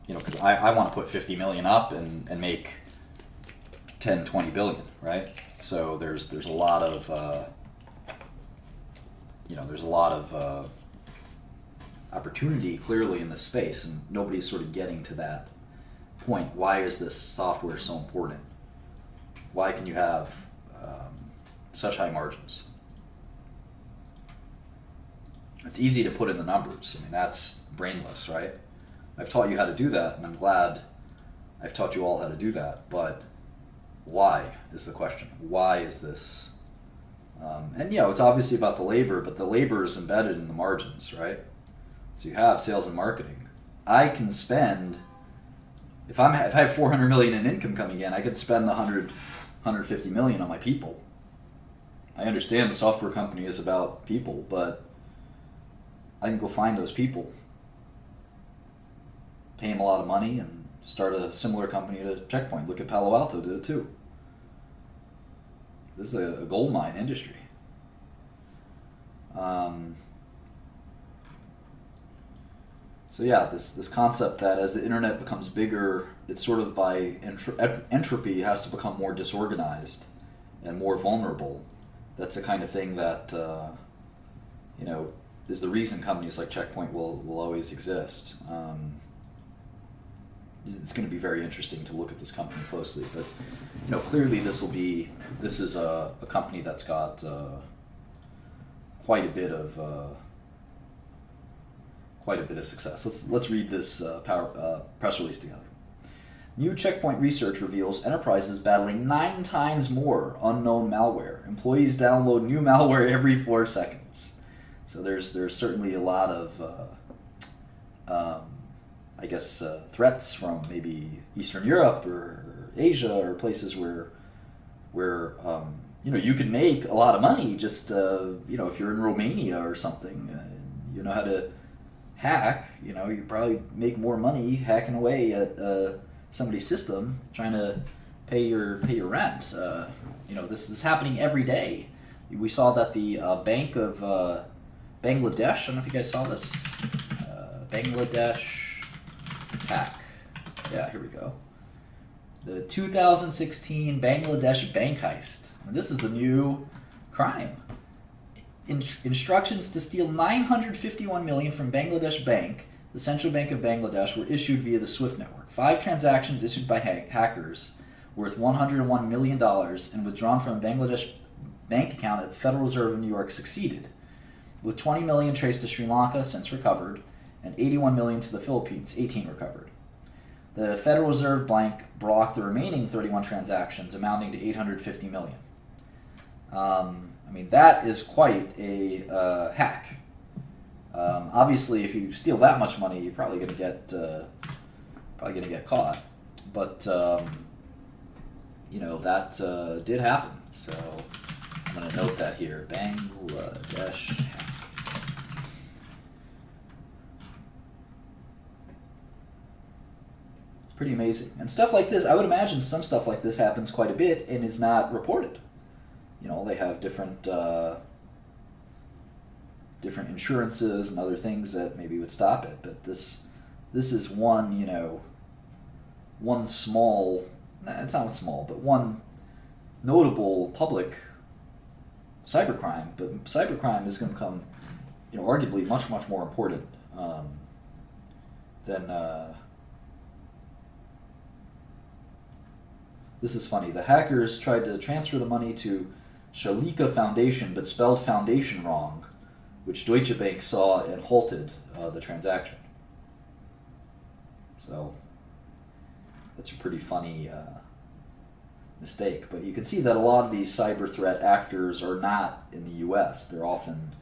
you know, because I want to put 50 million up and make 10, 20 billion, right? So there's a lot of, you know, there's a lot of opportunity clearly in this space, and nobody's sort of getting to that point. Why is this software so important? Why can you have such high margins? It's easy to put in the numbers. I mean, that's brainless, right? I've taught you how to do that, and I'm glad I've taught you all how to do that, but why is the question. Why is this? And it's obviously about the labor, but the labor is embedded in the margins, right? So you have sales and marketing. I can spend, if I have 400 million in income coming in, I could spend 150 million on my people. I understand the software company is about people, but I can go find those people, pay them a lot of money, and start a similar company to Checkpoint. Look at Palo Alto did it too. This is a gold mine industry. So yeah, this concept that as the internet becomes bigger, it's sort of by entropy has to become more disorganized and more vulnerable. That's the kind of thing that is the reason companies like Checkpoint will always exist. It's going to be very interesting to look at this company closely, but clearly this is a company that's got quite a bit of success. Let's read this press release together. New Checkpoint research reveals enterprises battling 9 times more unknown malware. Employees download new malware every 4 seconds. So there's certainly a lot of threats from maybe Eastern Europe or Asia or places where you can make a lot of money just if you're in Romania or something, you know how to hack. You probably make more money hacking away at somebody's system trying to pay your rent. This is happening every day. We saw that the Bank of Bangladesh. I don't know if you guys saw this. Bangladesh hack. Yeah, here we go. The 2016 Bangladesh bank heist. And this is the new crime. Instructions to steal 951 million from Bangladesh Bank, the Central Bank of Bangladesh, were issued via the SWIFT network. 5 transactions issued by hackers worth $101 million and withdrawn from a Bangladesh bank account at the Federal Reserve of New York succeeded, with 20 million traced to Sri Lanka, since recovered, and 81 million to the Philippines, 18 recovered. The Federal Reserve Bank blocked the remaining 31 transactions, amounting to 850 million. That is quite a hack. Obviously, if you steal that much money, you're probably going to get caught. But that did happen. So I'm going to note that here. Bangladesh hack. Pretty amazing. And stuff like this, I would imagine some stuff like this happens quite a bit and is not reported. They have different insurances and other things that maybe would stop it. But this is one small, it's not small, but one notable public cybercrime. But cybercrime is going to become, arguably much, much more important than... This is funny. The hackers tried to transfer the money to Shalika Foundation, but spelled foundation wrong, which Deutsche Bank saw and halted the transaction. So that's a pretty funny mistake. But you can see that a lot of these cyber threat actors are not in the U.S. They're often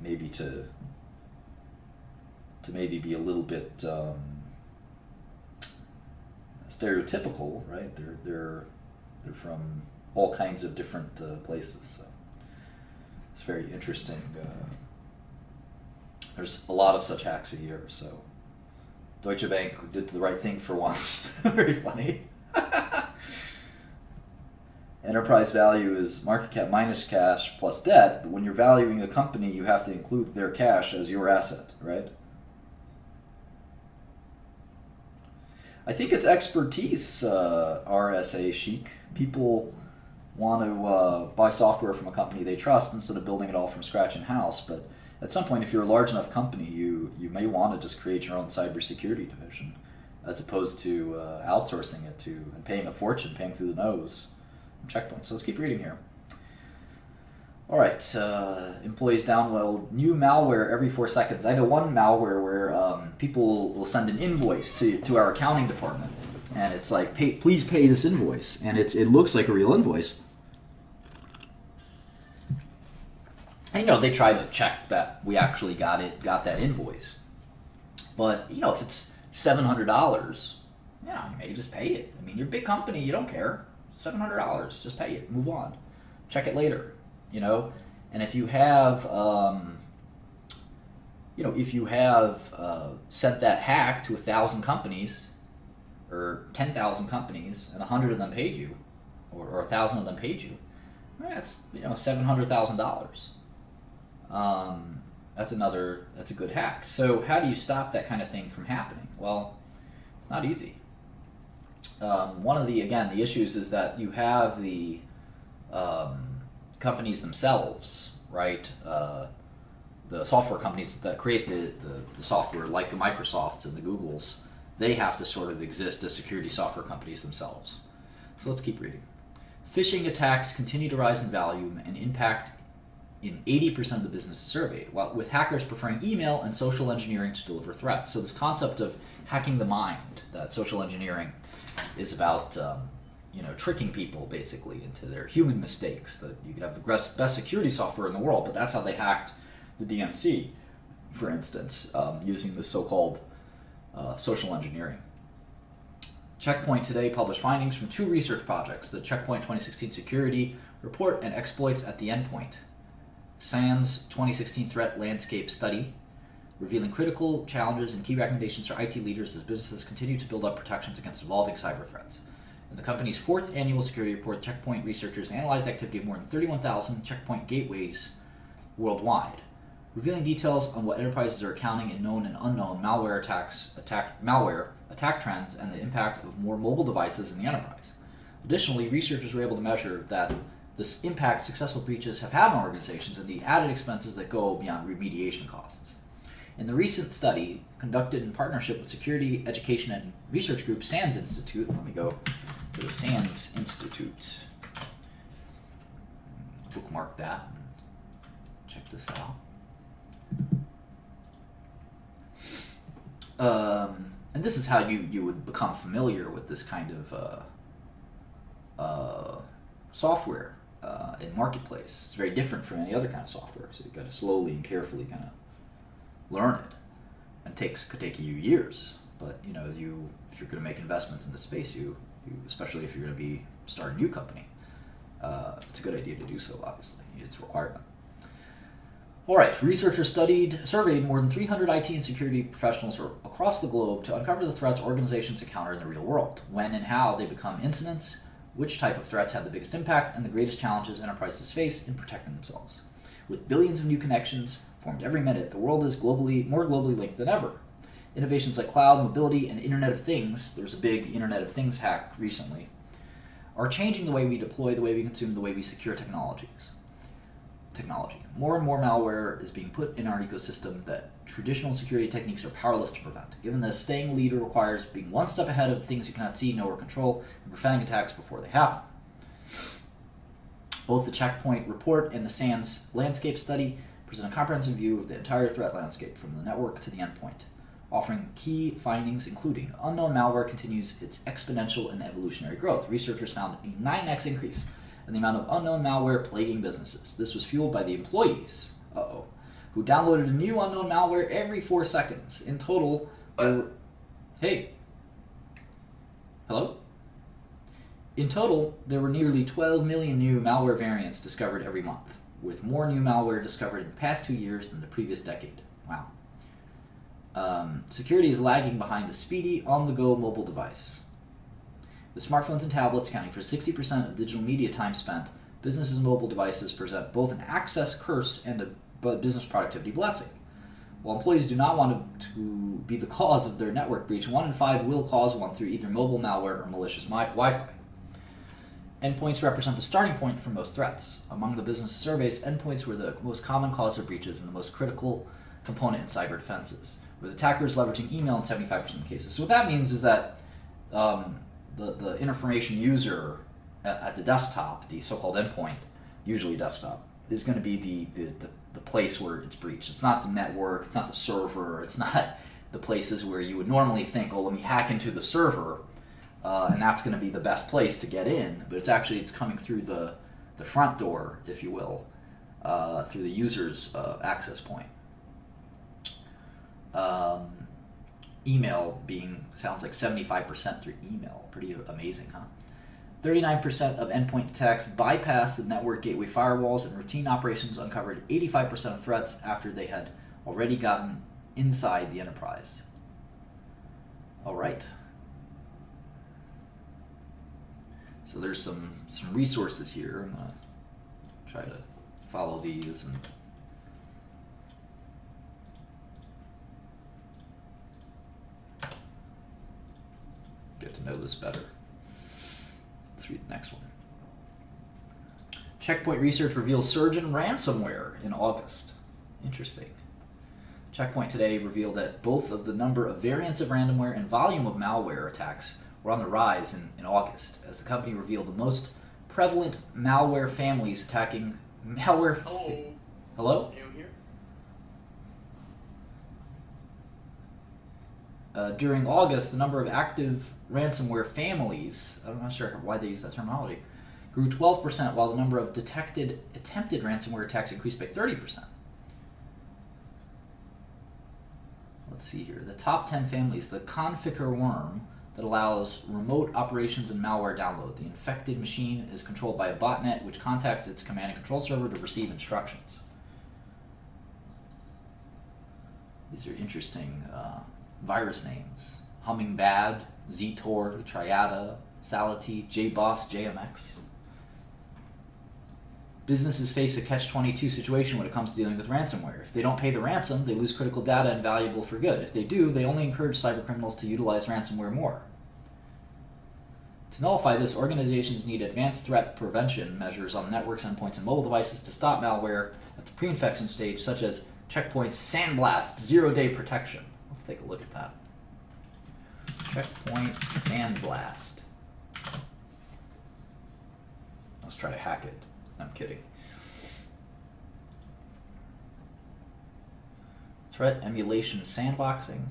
maybe to maybe be a little bit stereotypical, right? They're from all kinds of different places. So it's very interesting. There's a lot of such hacks a year. So Deutsche Bank did the right thing for once. Very funny. Enterprise value is market cap minus cash plus debt. But when you're valuing a company, you have to include their cash as your asset, right? I think it's expertise, RSA chic. People want to buy software from a company they trust instead of building it all from scratch in-house. But at some point, if you're a large enough company, you may want to just create your own cybersecurity division as opposed to outsourcing it to and paying a fortune, paying through the nose. Checkpoint. So let's keep reading here. All right, employees download new malware every 4 seconds. I know one malware where people will send an invoice to our accounting department, and it's like, please pay this invoice, and it looks like a real invoice. And, they try to check that we actually got that invoice. But, if it's $700, you may just pay it. I mean, you're a big company, you don't care. $700, just pay it, move on. Check it later, And if you have, sent that hack to 1,000 companies, or 10,000 companies, and 100 of them paid you, or 1,000 of them paid you, that's $700,000. That's a good hack. So how do you stop that kind of thing from happening? Well, it's not easy. One of the issues is that you have the companies themselves, right? The software companies that create the software, like the Microsofts and the Googles, they have to sort of exist as security software companies themselves. So let's keep reading. Phishing attacks continue to rise in volume and impact in 80% of the businesses surveyed, while with hackers preferring email and social engineering to deliver threats. So this concept of hacking the mind, that social engineering is about tricking people basically into their human mistakes. That you could have the best security software in the world, but that's how they hacked the DNC, for instance, using the so-called social engineering. Checkpoint today published findings from 2 research projects, the Checkpoint 2016 Security Report and Exploits at the Endpoint. SANS 2016 Threat Landscape Study, revealing critical challenges and key recommendations for IT leaders as businesses continue to build up protections against evolving cyber threats. In the company's 4th annual security report, Checkpoint researchers analyzed the activity of more than 31,000 Checkpoint gateways worldwide, revealing details on what enterprises are accounting in known and unknown malware attack trends, and the impact of more mobile devices in the enterprise. Additionally, researchers were able to measure that this impact successful breaches have had on organizations and the added expenses that go beyond remediation costs. In the recent study, conducted in partnership with security, education, and research group SANS Institute, let me go to the SANS Institute, bookmark that, and check this out. And this is how you would become familiar with this kind of software in Marketplace. It's very different from any other kind of software, so you've got to slowly and carefully kind of learn it. And could take you years, but if you're going to make investments in this space, you especially if you're going to be starting a new company, it's a good idea to do so. Obviously, it's a requirement. All right, researchers surveyed more than 300 IT and security professionals across the globe to uncover the threats organizations encounter in the real world, when and how they become incidents, which type of threats have the biggest impact, and the greatest challenges enterprises face in protecting themselves. With billions of new connections formed every minute, the world is more globally linked than ever. Innovations like cloud, mobility, and Internet of Things, there was a big Internet of Things hack recently, are changing the way we deploy, the way we consume, the way we secure technology. More and more malware is being put in our ecosystem that traditional security techniques are powerless to prevent. Given this, staying a leader requires being one step ahead of things you cannot see, know, or control, and preventing attacks before they happen. Both the Checkpoint report and the SANS landscape study present a comprehensive view of the entire threat landscape from the network to the endpoint, offering key findings including unknown malware continues its exponential and evolutionary growth. Researchers found a 9x increase in the amount of unknown malware plaguing businesses. This was fueled by the employees, who downloaded a new unknown malware every 4 seconds. In total, In total, there were nearly 12 million new malware variants discovered every month, with more new malware discovered in the past 2 years than the previous decade. Wow. Security is lagging behind the speedy, on-the-go mobile device. With smartphones and tablets accounting for 60% of digital media time spent, businesses and mobile devices present both an access curse and a business productivity blessing. While employees do not want to be the cause of their network breach, 1 in 5 will cause one through either mobile malware or malicious Wi-Fi. Endpoints represent the starting point for most threats. Among the business surveys, endpoints were the most common cause of breaches and the most critical component in cyber defenses, with attackers leveraging email in 75% of cases. So what that means is that the information user at the desktop, the so-called endpoint, usually desktop, is going to be the place where it's breached. It's not the network, it's not the server, it's not the places where you would normally think, oh, let me hack into the server, and that's going to be the best place to get in. But it's coming through the front door, if you will, through the user's access point. Email sounds like 75% through email. Pretty amazing, huh? 39% of endpoint attacks bypassed the network gateway firewalls, and routine operations uncovered 85% of threats after they had already gotten inside the enterprise. All right. So there's some resources here. I'm going to try to follow these and get to know this better. Let's read the next one. Checkpoint research reveals surge in ransomware in August. Interesting. Checkpoint today revealed that both of the number of variants of ransomware and volume of malware attacks were on the rise in August, as the company revealed the most prevalent malware families attacking malware. Hello. Hello? Can you hear? During August, the number of active ransomware families, I'm not sure why they use that terminology, grew 12%, while the number of attempted ransomware attacks increased by 30%. Let's see here. The top 10 families: the Conficker worm that allows remote operations and malware download. The infected machine is controlled by a botnet which contacts its command and control server to receive instructions. These are interesting virus names: Hummingbad, Ztor, Triada, Sality, JBoss, JMX. Businesses face a catch-22 situation when it comes to dealing with ransomware. If they don't pay the ransom, they lose critical data and valuable for good. If they do, they only encourage cybercriminals to utilize ransomware more. To nullify this, organizations need advanced threat prevention measures on networks, endpoints, and mobile devices to stop malware at the pre-infection stage, such as Checkpoint's Sandblast zero-day protection. Let's take a look at that. Checkpoint Sandblast. Let's try to hack it. I'm kidding. Threat emulation sandboxing.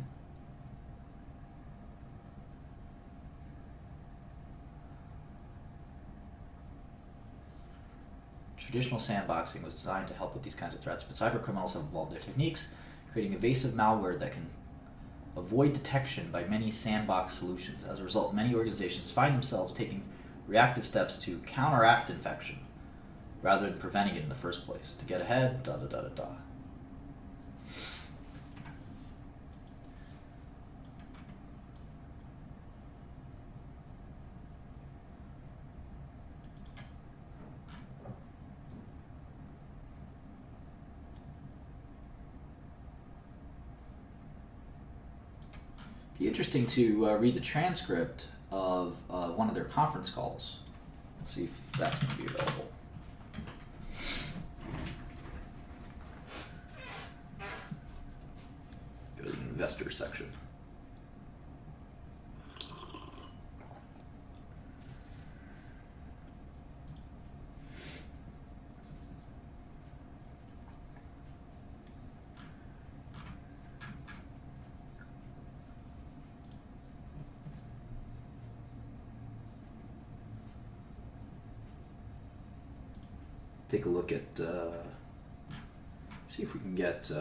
Traditional sandboxing was designed to help with these kinds of threats, but cybercriminals have evolved their techniques, creating evasive malware that can avoid detection by many sandbox solutions. As a result, many organizations find themselves taking reactive steps to counteract infection rather than preventing it in the first place. To get ahead, da-da-da-da-da. Be interesting to read the transcript of one of their conference calls. See if that's going to be available. Go to the investor section. Take a look at, see if we can get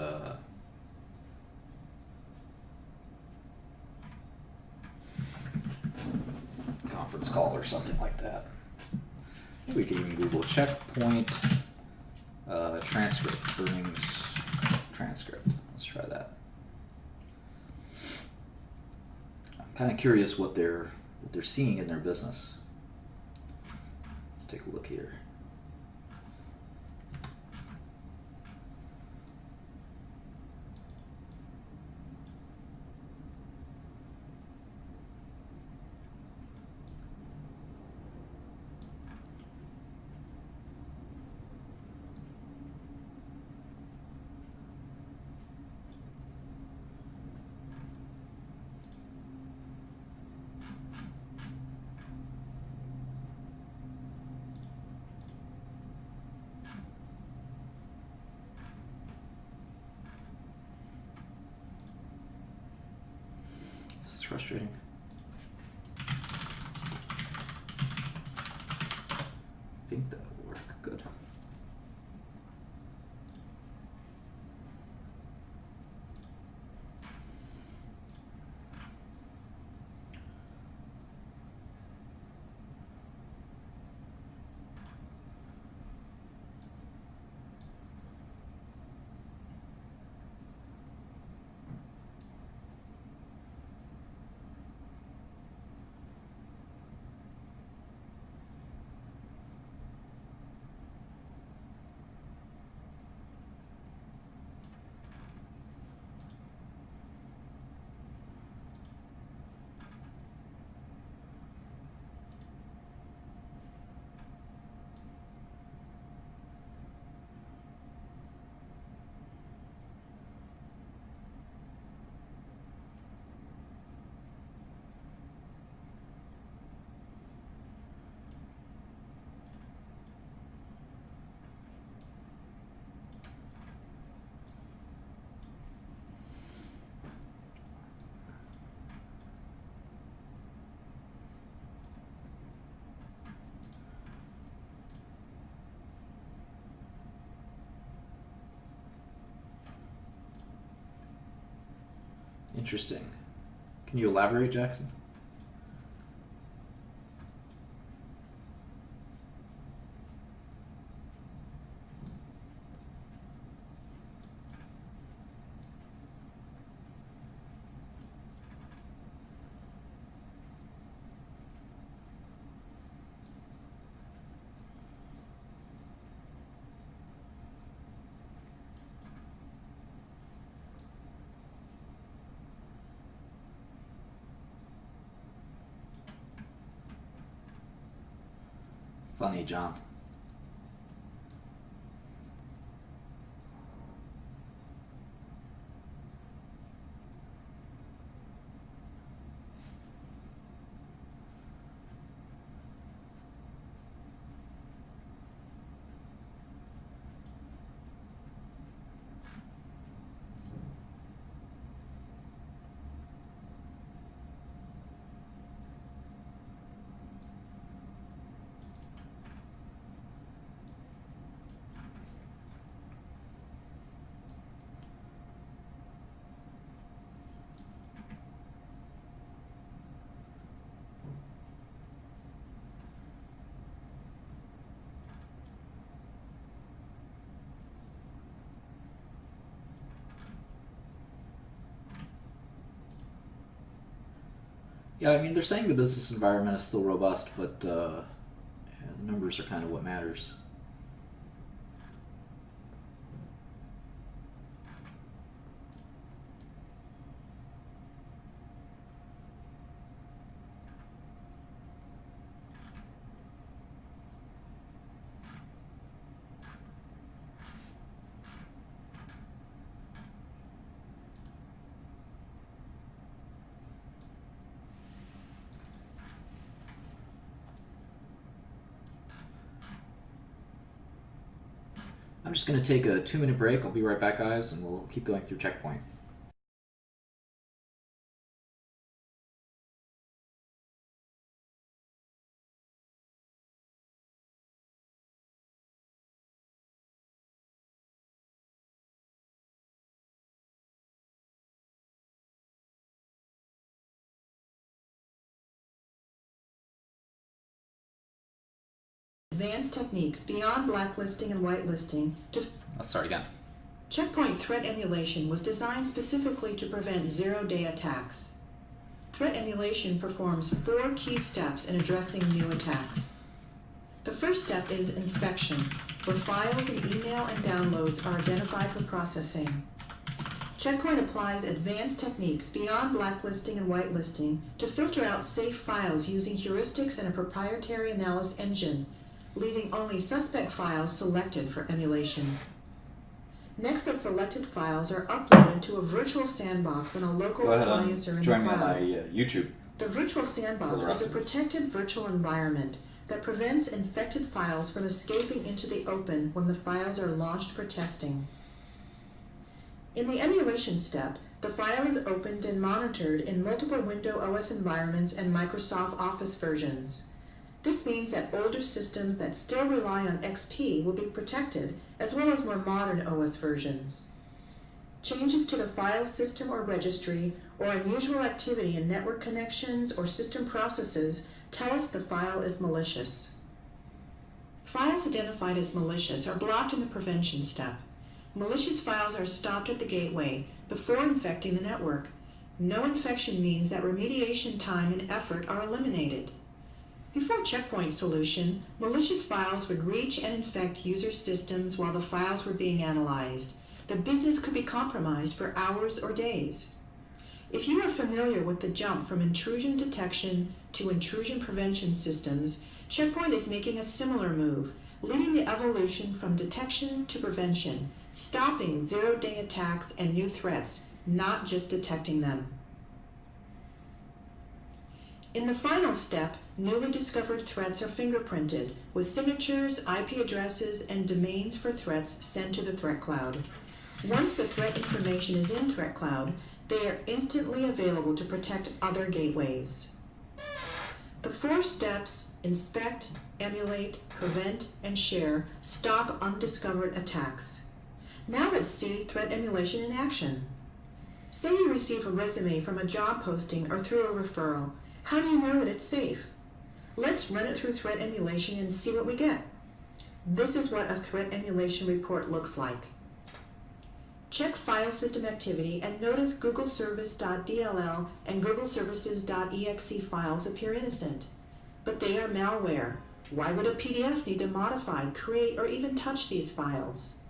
conference call or something like that. We can even Google Checkpoint transcript, earnings transcript. Let's try that. I'm kind of curious what they're seeing in their business. Let's take a look here. frustrating. I think that will work good. Interesting. Can you elaborate, Jackson? Funny, John. Yeah, I mean, they're saying the business environment is still robust, but the numbers are kind of what matters. I'm just going to take a 2-minute break. I'll be right back, guys, and we'll keep going through checkpoint. Advanced techniques beyond blacklisting and whitelisting to Let's start again. Checkpoint threat emulation was designed specifically to prevent zero-day attacks. Threat emulation performs 4 key steps in addressing new attacks. The first step is inspection, where files and email and downloads are identified for processing. Checkpoint applies advanced techniques beyond blacklisting and whitelisting to filter out safe files using heuristics and a proprietary analysis engine, leaving only suspect files selected for emulation. Next, the selected files are uploaded to a virtual sandbox on a local Go ahead appliance or and in join the me on cloud. my YouTube. The virtual sandbox is a protected virtual environment that prevents infected files from escaping into the open when the files are launched for testing. In the emulation step, The file is opened and monitored in multiple Windows OS environments and Microsoft Office versions. This means that older systems that still rely on XP will be protected, as well as more modern OS versions. Changes to the file system or registry, or unusual activity in network connections or system processes tell us the file is malicious. Files identified as malicious are blocked in the prevention step. Malicious files are stopped at the gateway before infecting the network. No infection means that remediation time and effort are eliminated. Before Checkpoint's solution, malicious files would reach and infect user systems while the files were being analyzed. The business could be compromised for hours or days. If you are familiar with the jump from intrusion detection to intrusion prevention systems, Checkpoint is making a similar move, leading the evolution from detection to prevention, stopping zero-day attacks and new threats, not just detecting them. In the final step, newly discovered threats are fingerprinted, with signatures, IP addresses, and domains for threats sent to the threat cloud. Once the threat information is in Threat Cloud, they are instantly available to protect other gateways. The 4 steps, inspect, emulate, prevent, and share, stop undiscovered attacks. Now let's see threat emulation in action. Say you receive a resume from a job posting or through a referral. How do you know that it's safe? Let's run it through threat emulation and see what we get. This is what a threat emulation report looks like. Check file system activity and notice Google Service.dll and Google Services.exe files appear innocent. But they are malware. Why would a PDF need to modify, create, or even touch these files?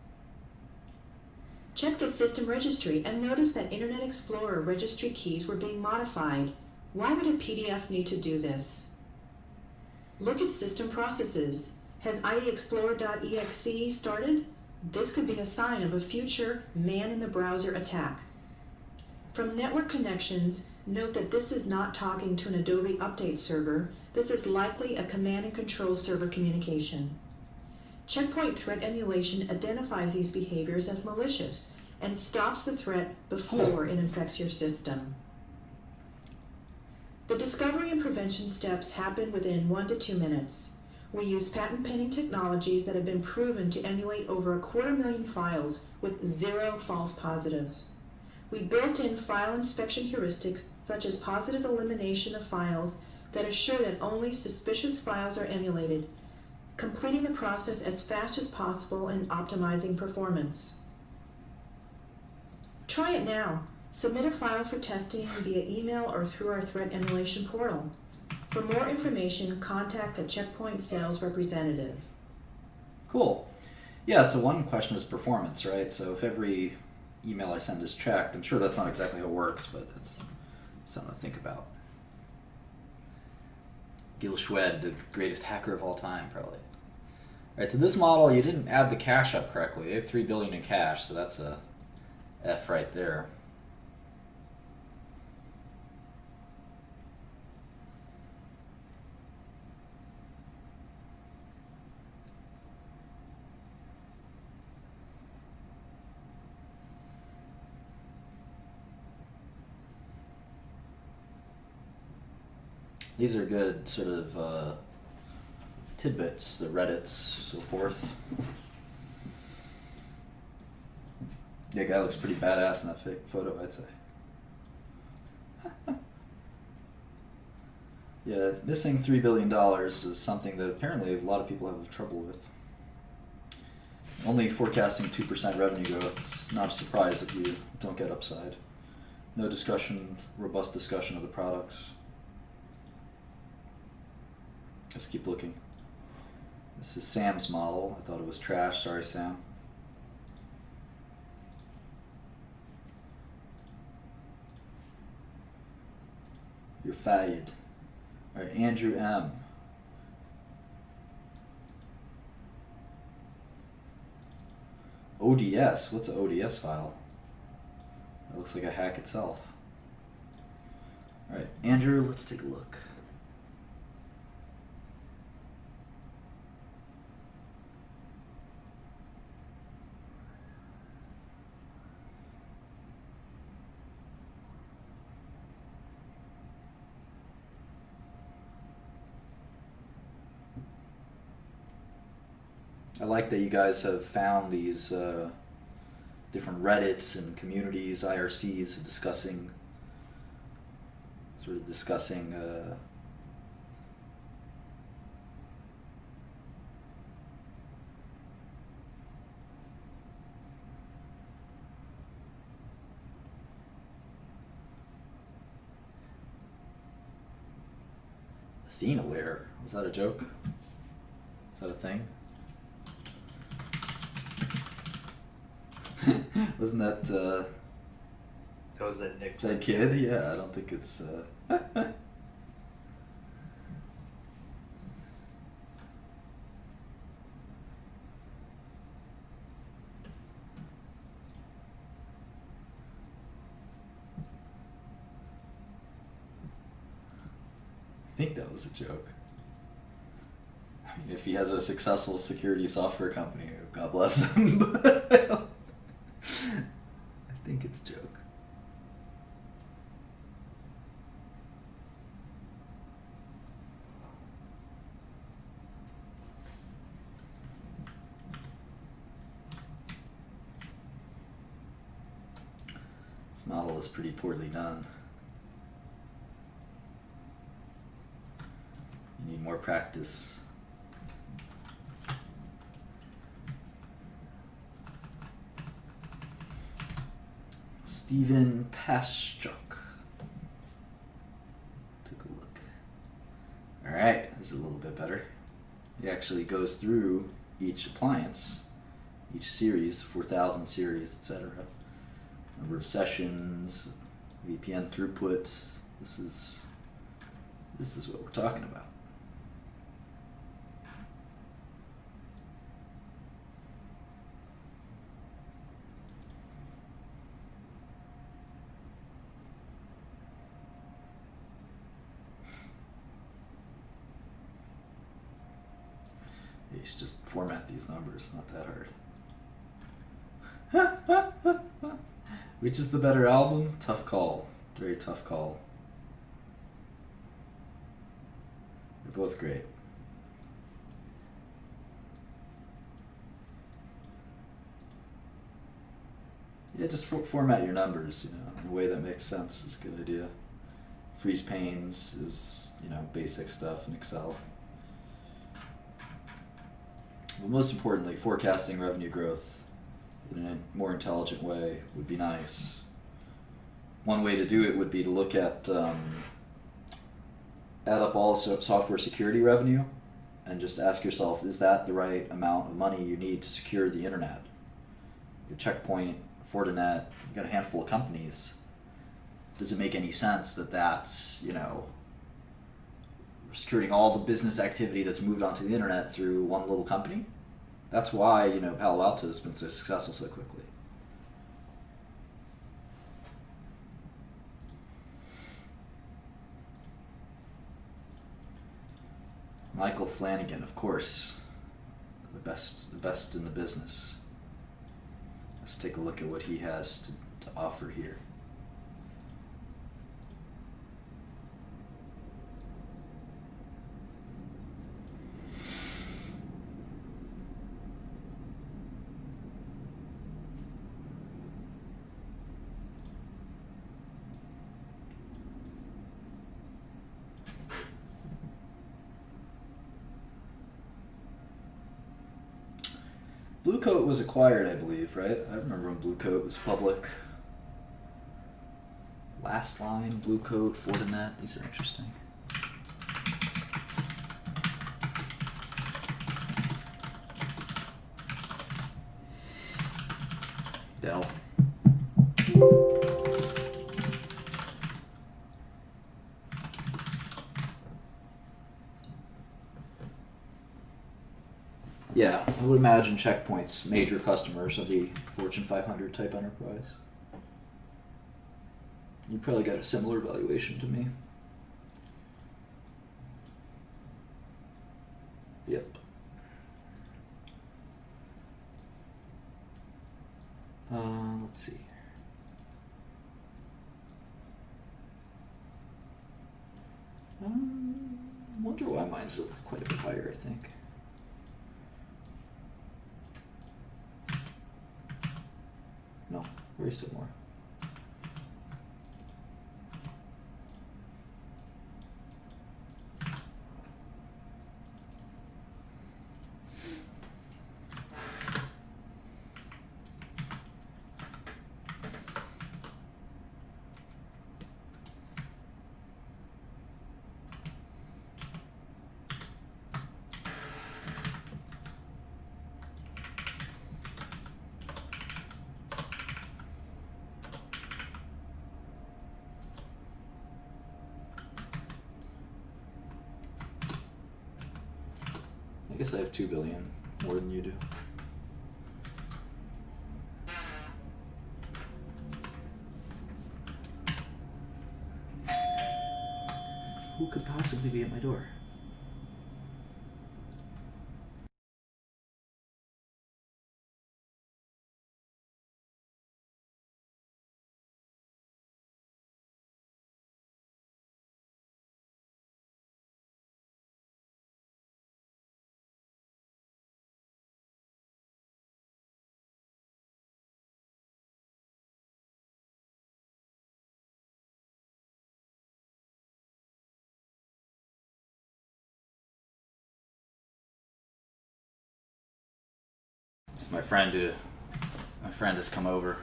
Check the system registry and notice that Internet Explorer registry keys were being modified. Why would a PDF need to do this? Look at system processes. Has IExplorer.exe started? This could be a sign of a future man-in-the-browser attack. From network connections, note that this is not talking to an Adobe update server. This is likely a command and control server communication. Checkpoint threat emulation identifies these behaviors as malicious and stops the threat before it infects your system. The discovery and prevention steps happen within 1 to 2 minutes. We use patent-pending technologies that have been proven to emulate over 250,000 files with 0 false positives. We built in file inspection heuristics such as positive elimination of files that assure that only suspicious files are emulated, completing the process as fast as possible and optimizing performance. Try it now. Submit a file for testing via email or through our threat emulation portal. For more information, contact a Checkpoint sales representative. Cool. Yeah, so one question is performance, right? So if every email I send is checked, I'm sure that's not exactly how it works, but it's something to think about. Gil Shwed, the greatest hacker of all time, probably. All right, so this model, you didn't add the cache up correctly. They have $3 billion in cash, so that's a F right there. These are good sort of tidbits, the Reddits, so forth. Yeah, guy looks pretty badass in that fake photo, I'd say. Yeah, missing $3 billion is something that apparently a lot of people have trouble with. Only forecasting 2% revenue growth is not a surprise if you don't get upside. No discussion, robust discussion of the products. Let's keep looking. This is Sam's model. I thought it was trash. Sorry, Sam. You're fired. All right, Andrew M. ODS. What's an ODS file? That looks like a hack itself. All right, Andrew, let's take a look. I like that you guys have found these different Reddits and communities, IRCs, discussing AthenaWare. Was that a joke? Is that a thing? Wasn't that That was that Nick. that kid? Yeah, I don't think it's. I think that was a joke. I mean, if he has a successful security software company, God bless him. But I think it's a joke. This model is pretty poorly done. You need more practice. Stephen Paschuk. Take a look. Alright, this is a little bit better. He actually goes through each appliance, each series, 4000 series, etc. Number of sessions, VPN throughput. This is what we're talking about. You should just format these numbers, not that hard. Which is the better album? Tough call. Very tough call. They're both great. Yeah, just format your numbers, in a way that makes sense is a good idea. Freeze panes is, basic stuff in Excel. But most importantly, forecasting revenue growth in a more intelligent way would be nice. One way to do it would be to look at, add up all software security revenue and just ask yourself, is that the right amount of money you need to secure the internet? Your Checkpoint, Fortinet, you've got a handful of companies. Does it make any sense that that's, securing all the business activity that's moved onto the internet through one little company? That's why, Palo Alto has been so successful so quickly. Michael Flanagan, of course, the best in the business. Let's take a look at what he has to offer here. Blue Coat was acquired, I believe, right? I remember when Blue Coat was public. Last Line, Blue Coat, Fortinet, these are interesting. Dell. Yeah, I would imagine Checkpoint's major customers are the Fortune 500 type enterprise. You probably got a similar valuation to me. Yep. Let's see. Wonder why mine's quite a bit higher, I think. Very similar. I guess I have 2 billion more than you do. Who could possibly be at my door? So my friend has come over.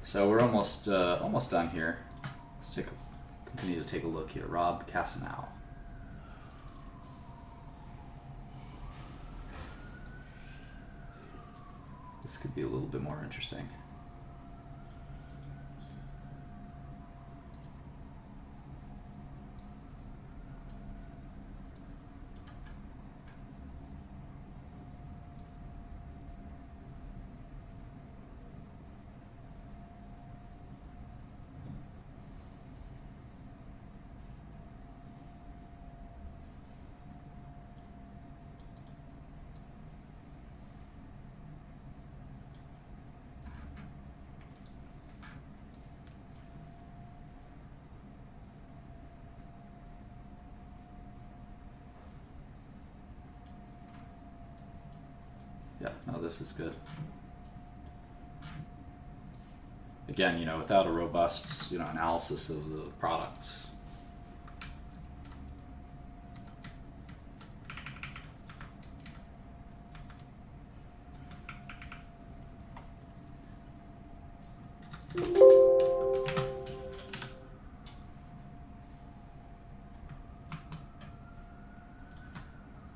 So we're almost done here. Let's continue to take a look here. Rob Casanau. This could be a little bit more interesting. Yeah, no, this is good. Again, without a robust, analysis of the products. Let's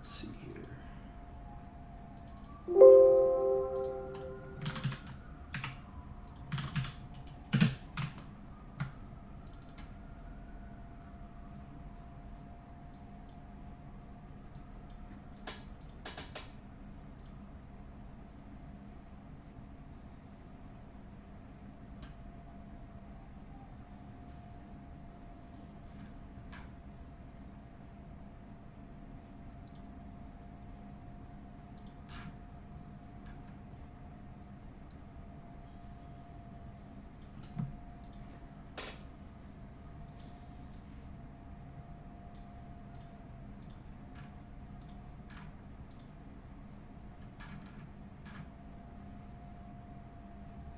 see here.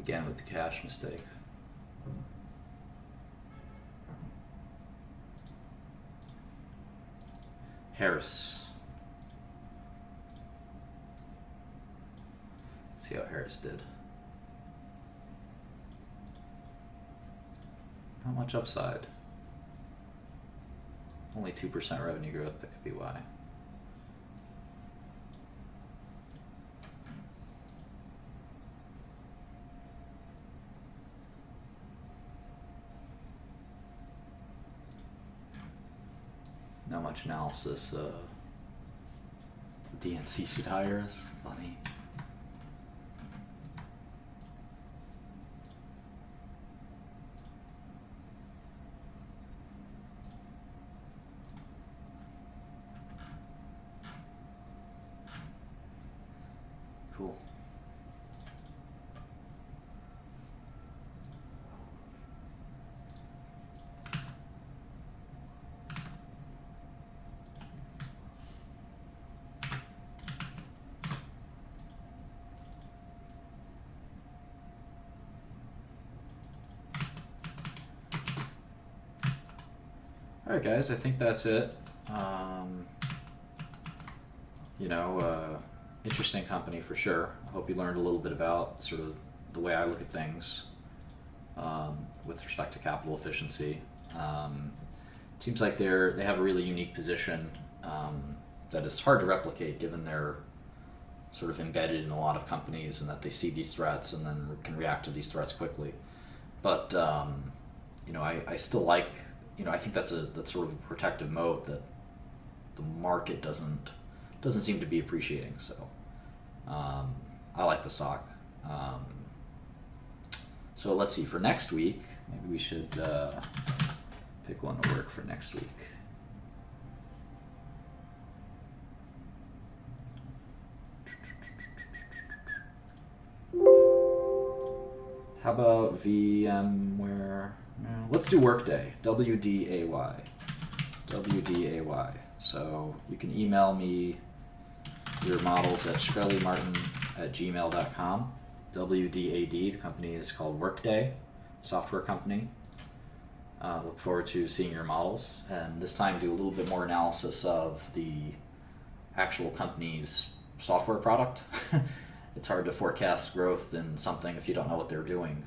Again with the cash mistake. Harris. See how Harris did. Not much upside. Only 2% revenue growth, that could be why. Not much analysis. DNC should hire us. Funny. Cool. All right, guys, I think that's it. Interesting company for sure. I hope you learned a little bit about sort of the way I look at things with respect to capital efficiency. Seems like they have a really unique position that is hard to replicate, given they're sort of embedded in a lot of companies and that they see these threats and then can react to these threats quickly. But I still like, I think that's sort of a protective moat that the market doesn't seem to be appreciating. So I like the stock. So let's see, for next week, maybe we should pick one to work for next week. How about VMware? Let's do Workday. WDAY. WDAY. So you can email me your models at shkrelimartin@gmail.com. WDAD, the company is called Workday, software company. Look forward to seeing your models, and this time do a little bit more analysis of the actual company's software product. It's hard to forecast growth in something if you don't know what they're doing.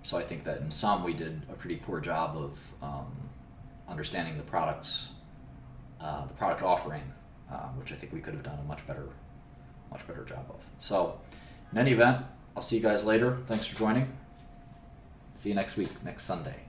So I think that in some we did a pretty poor job of understanding the product offering, which I think we could have done a much better job of. So in any event, I'll see you guys later. Thanks for joining. See you next week, next Sunday.